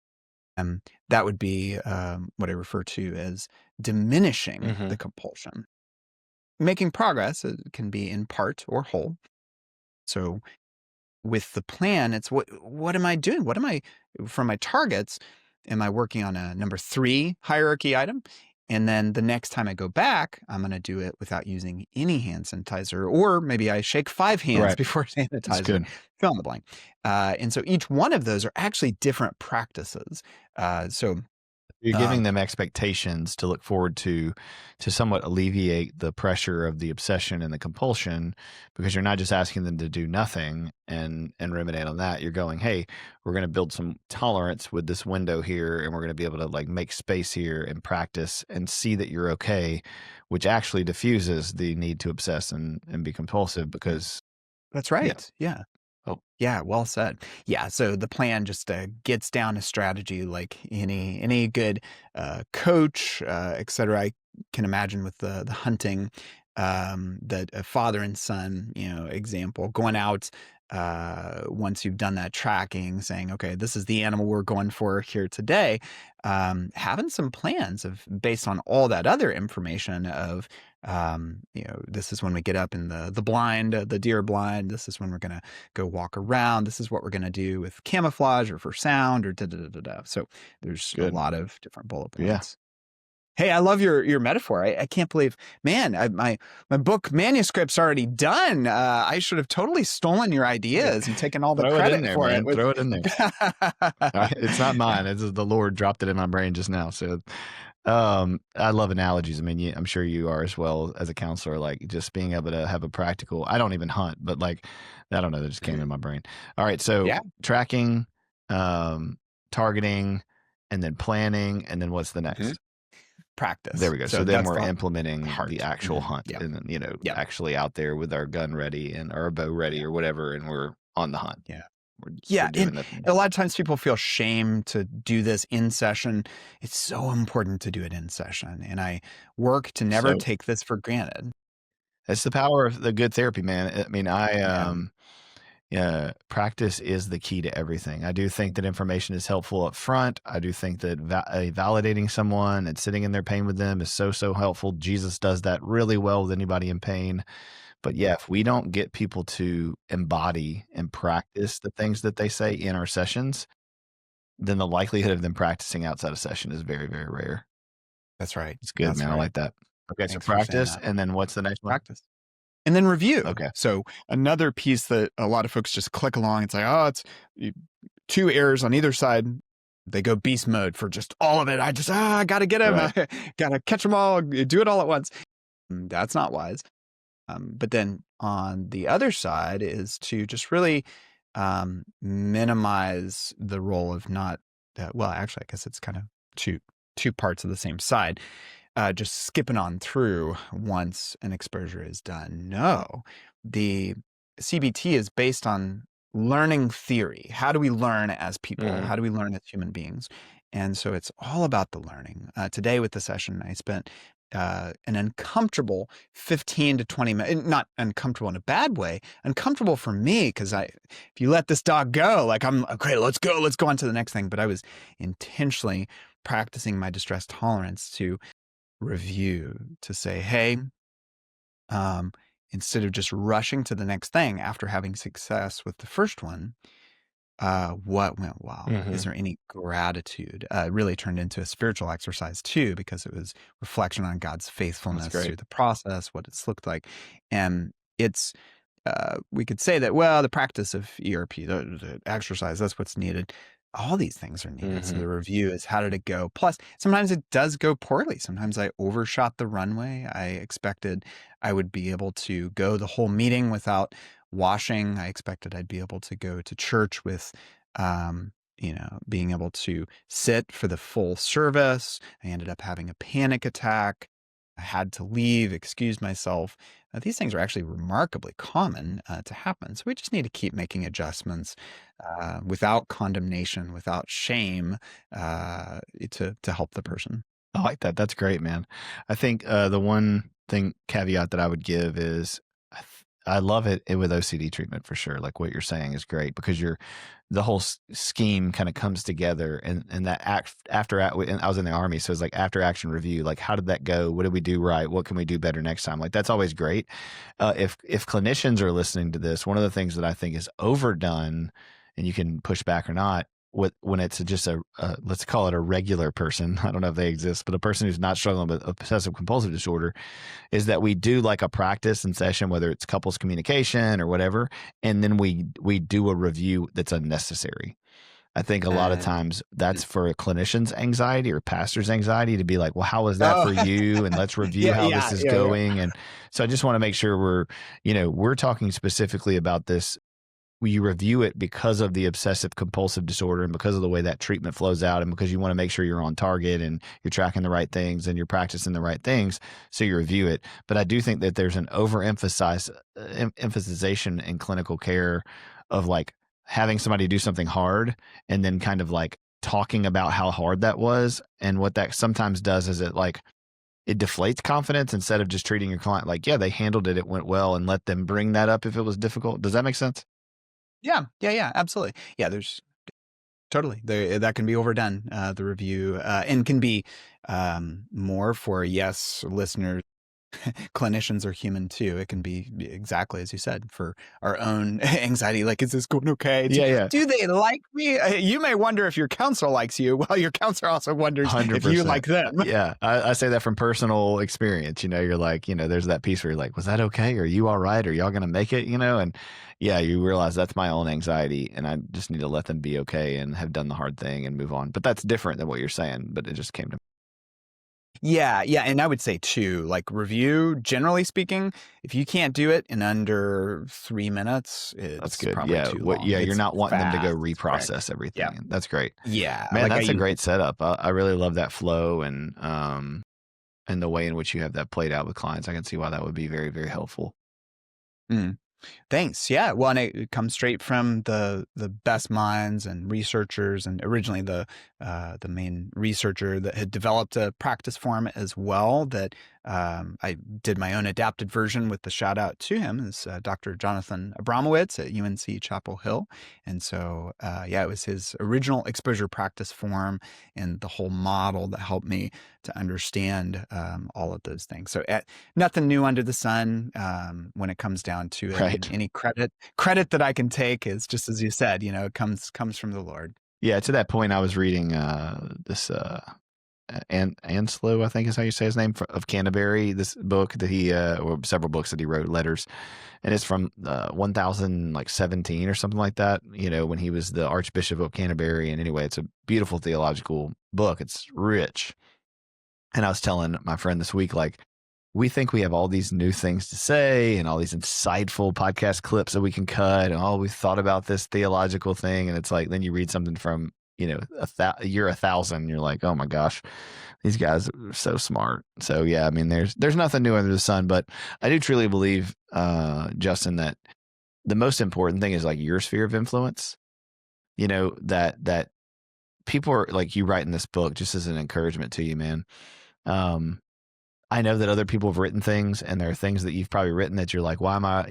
That would be what I refer to as diminishing the Mhm. compulsion. Making progress can be in part or whole. So with the plan, it's what am I doing? What am I for my targets? am I working on a number 3 hierarchy item? And then the next time I go back, I'm going to do it without using any hand sanitizer, or maybe I shake 5 hands Right. before That's sanitizer. good. Fill in the blank. And so each one of those are actually different practices. So You're giving um, them expectations to look forward to somewhat alleviate the pressure of the obsession and the compulsion, because you're not just asking them to do nothing and ruminate on that. You're going, hey, we're going to build some tolerance with this window here, and we're going to be able to like make space here and practice and see that you're okay, which actually diffuses the need to obsess and be compulsive because that's yeah. right. Yeah. Oh, Yeah, well said. Yeah, so the plan just gets down a strategy like any good coach, et cetera. I can imagine with the hunting, that a father and son, example, going out once you've done that tracking, saying, okay, this is the animal we're going for here today. Having some plans of based on all that other information of this is when we get up in the blind, the deer blind. This is when we're gonna go walk around. This is what we're going to do with camouflage or for sound or da da da da da. So there's a good. lot of different bullet Yeah. points. Hey, I love your metaphor. I can't believe, man, my book manuscript's already done. I should have totally stolen your ideas and taken all the Throw it in credit there, for it. man. Throw it in there. It's not mine. It's the Lord dropped it in my brain just now. So, I love analogies. I mean, I'm sure you are as well as a counselor. Like just being able to have a practical. I don't even hunt, but like, I don't know. That just came in my brain. All right, so Yeah. tracking, targeting, and then planning, and then what's the next? Practice. There we go. So then That's we're the implementing the heart. actual hunt, Yeah. and then Yeah. actually out there with our gun ready and our bow ready Yeah. or whatever, and we're on the hunt. Yeah. We're Yeah, doing and the thing. a lot of times people feel shame to do this in session. It's so important to do it in session, and I work to never So take this for granted. that's the power of the good therapy, man. I mean, Yeah. yeah, practice is the key to everything. I do think that information is helpful up front. I do think that validating someone and sitting in their pain with them is so helpful. Jesus does that really well with anybody in pain. But yeah, if we don't get people to embody and practice the things that they say in our sessions, then the likelihood of them practicing outside of session is very rare. That's right. It's good, That's man. I right. like that. Okay, so Thanks for saying practice, that. and then what's the next one? Practice. And then review. Okay. So another piece that a lot of folks just click along. It's like, oh, it's 2 errors on either side. They go beast mode for just all of it. I got to get them. Right. I got to catch them all, do it all at once. That's not wise. But then on the other side is to just really minimize the role of not, well, actually, I guess it's kind of two parts of the same side. Just skipping on through once an exposure is done. No, the CBT is based on learning theory. How do we learn as people? How do we learn as human beings? And so it's all about the learning. Today with the session, I spent an uncomfortable 15 to 20 minutes, not uncomfortable in a bad way, uncomfortable for me because if you let this dog go, like I'm okay, let's go on to the next thing. But I was intentionally practicing my distress tolerance to review, to say, hey, instead of just rushing to the next thing after having success with the first one, what went well? Is there any gratitude? It really turned into a spiritual exercise too, because it was reflection on God's That's faithfulness great. through the process, what it's looked like. And it's, we could say that, well, the practice of ERP, the exercise, that's what's needed. All these things are needed. So the review is how did it go? Plus, sometimes it does go poorly. Sometimes I overshot the runway. I expected I would be able to go the whole meeting without washing. I expected I'd be able to go to church with, being able to sit for the full service. I ended up having a panic attack. I had to leave, excuse myself. These things are actually remarkably common to happen. So we just need to keep making adjustments without condemnation, without shame, to help the person. I like that. That's great, man. I think the one thing caveat that I would give is I love it with OCD treatment for sure. Like what you're saying is great because the whole scheme kind of comes together and that and I was in the army, so it's like after action review. Like how did that go? What did we do right? What can we do better next time? Like that's always great. If clinicians are listening to this, one of the things that I think is overdone, and you can push back or not, when it's just let's call it a regular person. I don't know if they exist, but a person who's not struggling with obsessive compulsive disorder, is that we do like a practice and session, whether it's couples communication or whatever, and then we do a review that's unnecessary. I think a lot of times that's Mhm. for a clinician's anxiety or pastor's anxiety to be like, well, how was that Oh, for you? And let's review yeah, how this yeah, is yeah, yeah. going. And so I just want to make sure we're talking specifically about this. You review it because of the obsessive compulsive disorder and because of the way that treatment flows out and because you want to make sure you're on target and you're tracking the right things and you're practicing the right things. So you review it. But I do think that there's an emphasization in clinical care of like having somebody do something hard and then kind of like talking about how hard that was. And what that sometimes does is it deflates confidence instead of just treating your client like, yeah, they handled it. It went well, and let them bring that up if it was difficult. Does that make sense? Yeah, yeah, yeah, absolutely. Yeah, there's totally. That can be overdone, the review, and can be, more for, yes, listeners. Clinicians are human too. It can be exactly as you said for our own anxiety. Like, is this going okay? Yeah, yeah. Do they like me? You may wonder if your counselor likes you. Well, your counselor also wonders if you 100%. like them. Yeah. I say that from personal experience. You're like, there's that piece where you're like, was that okay? Are you all right? Are y'all going to make it? And yeah, you realize that's my own anxiety and I just need to let them be okay and have done the hard thing and move on. But that's different than what you're saying, but it just came to me. Yeah, yeah, and I would say too, like review, generally speaking, if you can't do it in under 3 minutes, That's it's good. probably Yeah. too long. You're It's not wanting them to go fast, quick. reprocess Yeah. everything. That's great. Yeah, Man, like I that's a use great setup. I really love that flow and the way in which you have that played out with clients. I can see why that would be very, very helpful. mm. Thanks. Yeah. Well, and it comes straight from the best minds and researchers, and originally the main researcher that had developed a practice form as well. That I did my own adapted version with the shout out to him is Dr. Jonathan Abramowitz at UNC Chapel Hill, and so yeah, it was his original exposure practice form and the whole model that helped me to understand all of those things. So nothing new under the sun when it comes down to it, and Right. any credit that I can take is just as you said, it comes from the Lord. Yeah. To that point, I was reading this Anslow, I think is how you say his name, of Canterbury. This book that he, or several books that he wrote, letters, and it's from 1017 or something like that. When he was the Archbishop of Canterbury. And anyway, it's a beautiful theological book. It's rich. And I was telling my friend this week, like, we think we have all these new things to say and all these insightful podcast clips that we can cut. And we thought about this theological thing. And it's like, then you read something from, year 1000, and you're like, oh my gosh, these guys are so smart. So yeah, I mean, there's nothing new under the sun, but I do truly believe, Justin, that the most important thing is like your sphere of influence, that people are like, you write in this book just as an encouragement to you, man. Um, I know that other people have written things, and there are things that you've probably written that you're like, why am I,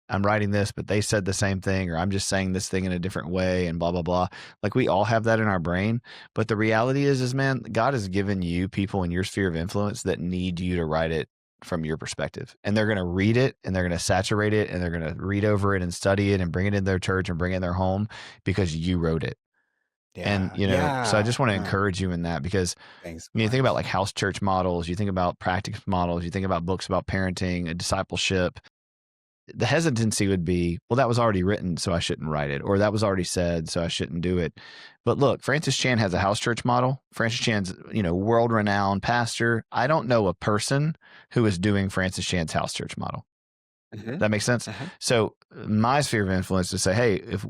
I'm writing this, but they said the same thing, or I'm just saying this thing in a different way, and blah, blah, blah. Like, we all have that in our brain. But the reality is, man, God has given you people in your sphere of influence that need you to write it from your perspective. And they're going to read it, and they're going to saturate it, and they're going to read over it and study it and bring it in their church and bring it in their home because you wrote it. And, Yeah, so I yeah. just want to encourage you in that because Thanks you think about much. like house church models, you think about practice models, you think about books about parenting and discipleship. The hesitancy would be, well, that was already written, so I shouldn't write it, or that was already said, so I shouldn't do it. But look, Francis Chan has a house church model. Francis Chan's, world renowned pastor. I don't know a person who is doing Francis Chan's house church model. Hmm. That makes sense. Hmm. So my sphere of influence to say, hey, if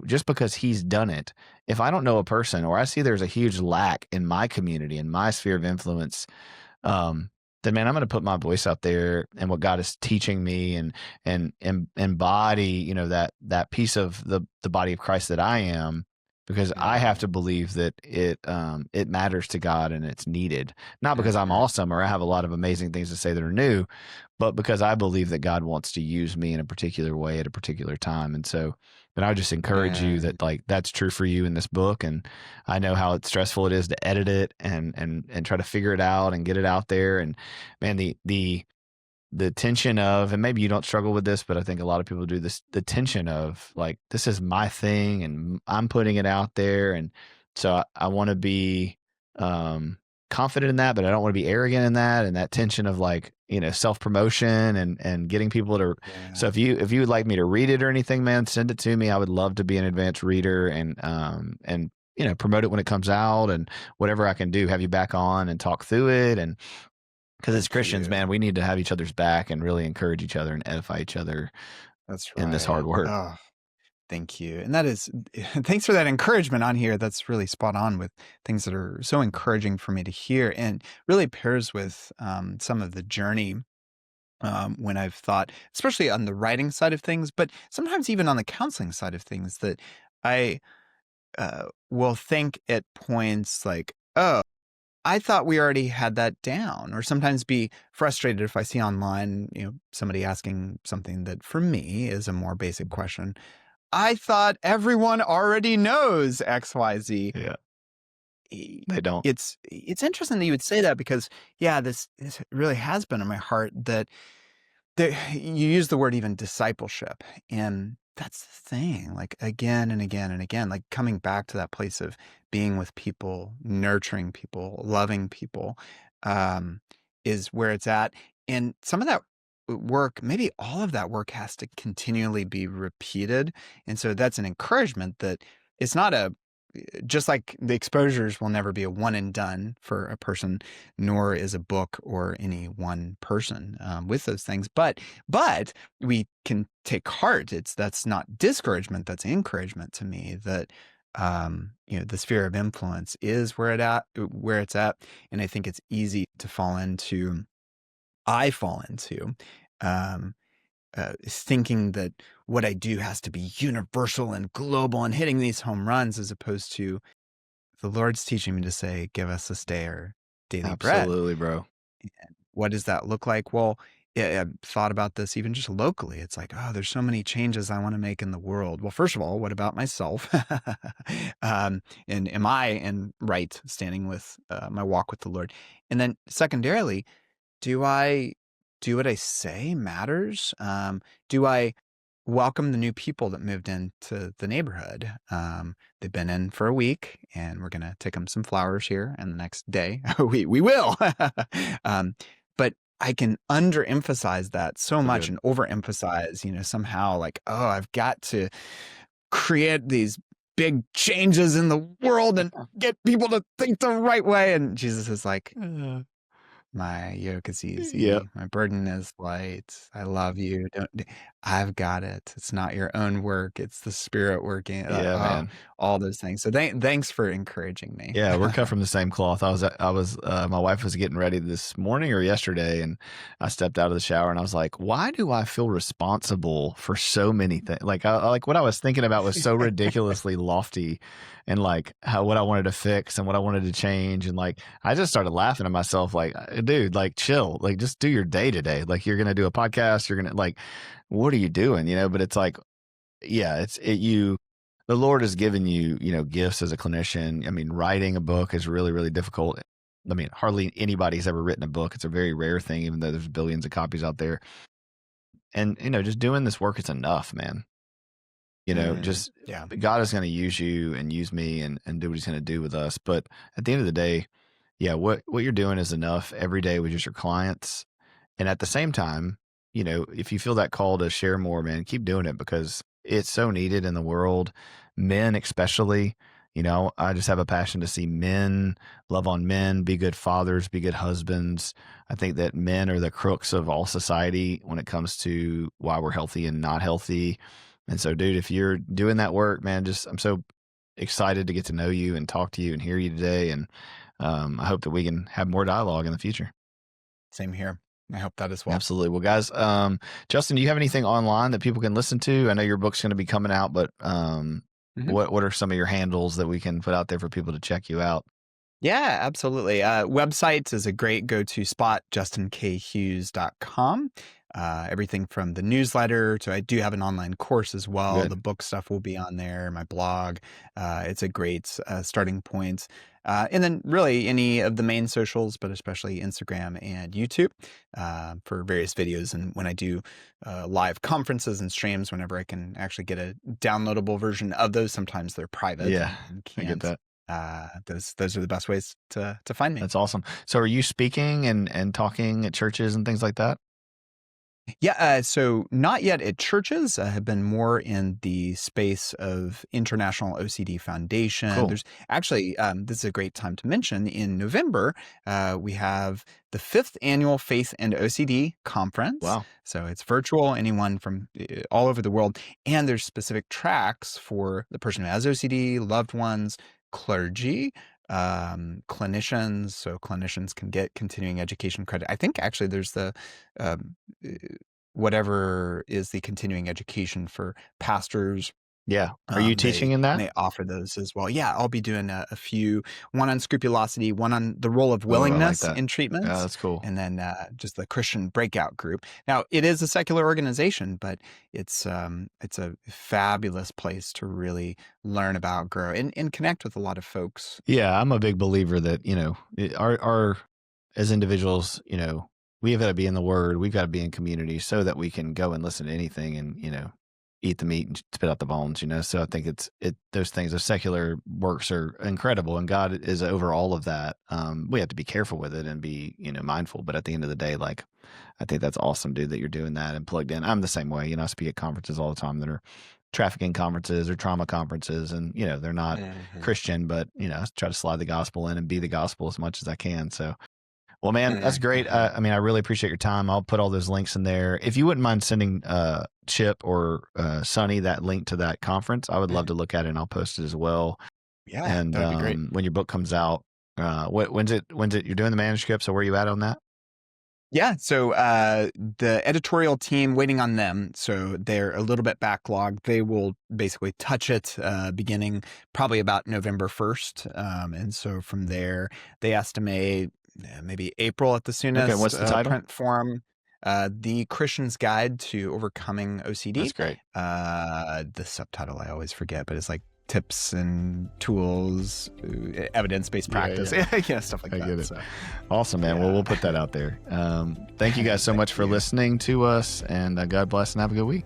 just because he's done it, if I don't know a person or I see there's a huge lack in my community, in my sphere of influence, um, then man, I'm going to put my voice out there and what God is teaching me and embody, that piece of the body of Christ that I am, because I have to believe that it matters to God and it's needed, not because I'm Hmm. awesome or I have a lot of amazing things to say that are new, but because I believe that God wants to use me in a particular way at a particular time. And so, but I would just encourage you And that like that's true for you in this book. And I know how stressful it is to edit it and try to figure it out and get it out there. And man, the tension of, and maybe you don't struggle with this, but I think a lot of people do this, the tension of like, this is my thing and I'm putting it out there. And so I want to be, um, confident in that, but I don't want to be arrogant in that. And that tension of like, self promotion and getting people to, so Yeah. if you would like me to read it or anything, man, send it to me. I would love to be an advanced reader and, promote it when it comes out and whatever I can do, have you back on and talk through it. And because as Thank Christians, man, you. we need to have each other's back and really encourage each other and edify each other That's in this hard right. work. Oh, thank you. And that is, thanks for that encouragement on here. That's really spot on with things that are so encouraging for me to hear and really pairs with some of the journey when I've thought, especially on the writing side of things, but sometimes even on the counseling side of things, that I will think at points like, oh, I thought we already had that down, or sometimes be frustrated if I see online, somebody asking something that for me is a more basic question. I thought everyone already knows XYZ. Yeah, they don't. It's interesting that you would say that because yeah, this really has been on my heart that you use the word even discipleship, and that's the thing, like, again and again and again, like, coming back to that place of being with people, nurturing people, loving people, um, is where it's at, and some of that work, maybe all of that work has to continually be repeated, and so that's an encouragement that it's not a just like the exposures will never be a one and done for a person, nor is a book or any one person with those things. But we can take heart. That's not discouragement. That's encouragement to me. That the sphere of influence is where it's at, and I think it's easy to fall into. I fall into. Um, Thinking that what I do has to be universal and global and hitting these home runs, as opposed to the Lord's teaching me to say, "Give us this day our daily bread." Absolutely, bro. And what does that look like? Well, yeah, I've thought about this even just locally. It's like, oh, there's so many changes I want to make in the world. Well, first of all, what about myself? And am I in right standing with my walk with the Lord? And then secondarily, do I do what I say matters? Do I welcome the new people that moved into the neighborhood? They've been in for a week, and we're gonna take them some flowers here, and the next day we will. But I can underemphasize that so So much good. and overemphasize, somehow like, oh, I've got to create these big changes in the world and get people to think the right way. And Jesus is like, my yoke is Yep. easy. My burden is light. I love you. I've got it. It's not your own work. It's the Spirit working. Yeah, man. All those things. So thanks for encouraging me. Yeah, we're cut from the same cloth. My wife was getting ready this morning or yesterday, and I stepped out of the shower and I was like, why do I feel responsible for so many things? Like, like what I was thinking about was so ridiculously lofty, and like what I wanted to fix and what I wanted to change. And like, I just started laughing at myself, like, dude, like, chill, like, just do your day today. Like, you're going to do a podcast. You're going to, like, what are you doing? But it's like, yeah, the Lord has given you, gifts as a clinician. I mean, writing a book is really, really difficult. I mean, hardly anybody's ever written a book. It's a very rare thing, even though there's billions of copies out there. And, just doing this work is enough, man. Just Yeah. God is going to use you and use me and do what he's going to do with us. But at the end of the day, yeah, what you're doing is enough every day with just your clients. And at the same time, if you feel that call to share more, man, keep doing it because it's so needed in the world. Men, especially, I just have a passion to see men love on men, be good fathers, be good husbands. I think that men are the crooks of all society when it comes to why we're healthy and not healthy. And so, dude, if you're doing that work, man, I'm so excited to get to know you and talk to you and hear you today. And I hope that we can have more dialogue in the future. Same here. I hope that as well. Absolutely. Well, guys, Justin, do you have anything online that people can listen to? I know your book's going to be coming out, but Mhm. what are some of your handles that we can put out there for people to check you out? Yeah, absolutely. Website is a great go-to spot, justinkHughes.com. everything from the newsletter to I do have an online course as well. Good. The book stuff will be on there, my blog. It's a great starting point. And then really any of the main socials, but especially Instagram and YouTube for various videos. And when I do live conferences and streams, whenever I can actually get a downloadable version of those, sometimes they're private Yeah, and I get can't. that. Those are the best ways to find me. That's awesome. So are you speaking and talking at churches and things like that? Yeah, so not yet at churches. I have been more in the space of International OCD Foundation. Cool. There's actually, this is a great time to mention, in November, we have the 5th Annual Faith and OCD Conference. Wow. So it's virtual, anyone from all over the world. And there's specific tracks for the person who has OCD, loved ones, clergy, clinicians. So clinicians can get continuing education credit. I think actually there's the um, whatever is the continuing education for pastors. Yeah. Are you teaching in that? They offer those as well. Yeah, I'll be doing a few, one on scrupulosity, one on the role of Oh, I like willingness that. in Yeah, treatments, that's cool. and then just the Christian breakout group. Now, it is a secular organization, but it's a fabulous place to really learn about, grow, and connect with a lot of folks. Yeah, I'm a big believer that, our as individuals, we have got to be in the Word. We've got to be in community so that we can go and listen to anything and, eat the meat and spit out the bones, So I think those things, those secular works are incredible, and God is over all of that. We have to be careful with it and be, mindful. But at the end of the day, like, I think that's awesome, dude, that you're doing that and plugged in. I'm the same way. I speak at conferences all the time that are trafficking conferences or trauma conferences, and they're not Christian, but I try to slide the gospel in and be the gospel as much as I can. So, well, man, that's great. I really appreciate your time. I'll put all those links in there. If you wouldn't mind sending Chip or Sonny that link to that conference, I would love to look at it, and I'll post it as well. Yeah, And that would be great. when your book comes out, when's it? You're doing the manuscript? So where are you at on that? Yeah, so the editorial team, waiting on them. So they're a little bit backlogged. They will basically touch it beginning probably about November 1st. And so from there, they estimate maybe April at the soonest. Okay, what's the title? Print form. The Christian's Guide to Overcoming OCD. That's great. The subtitle I always forget, but it's like tips and tools, evidence-based practice, stuff like I that. get it. So, awesome, man. yeah. Well, we'll put that out there. Thank you guys so much for listening to us, and God bless and have a good week.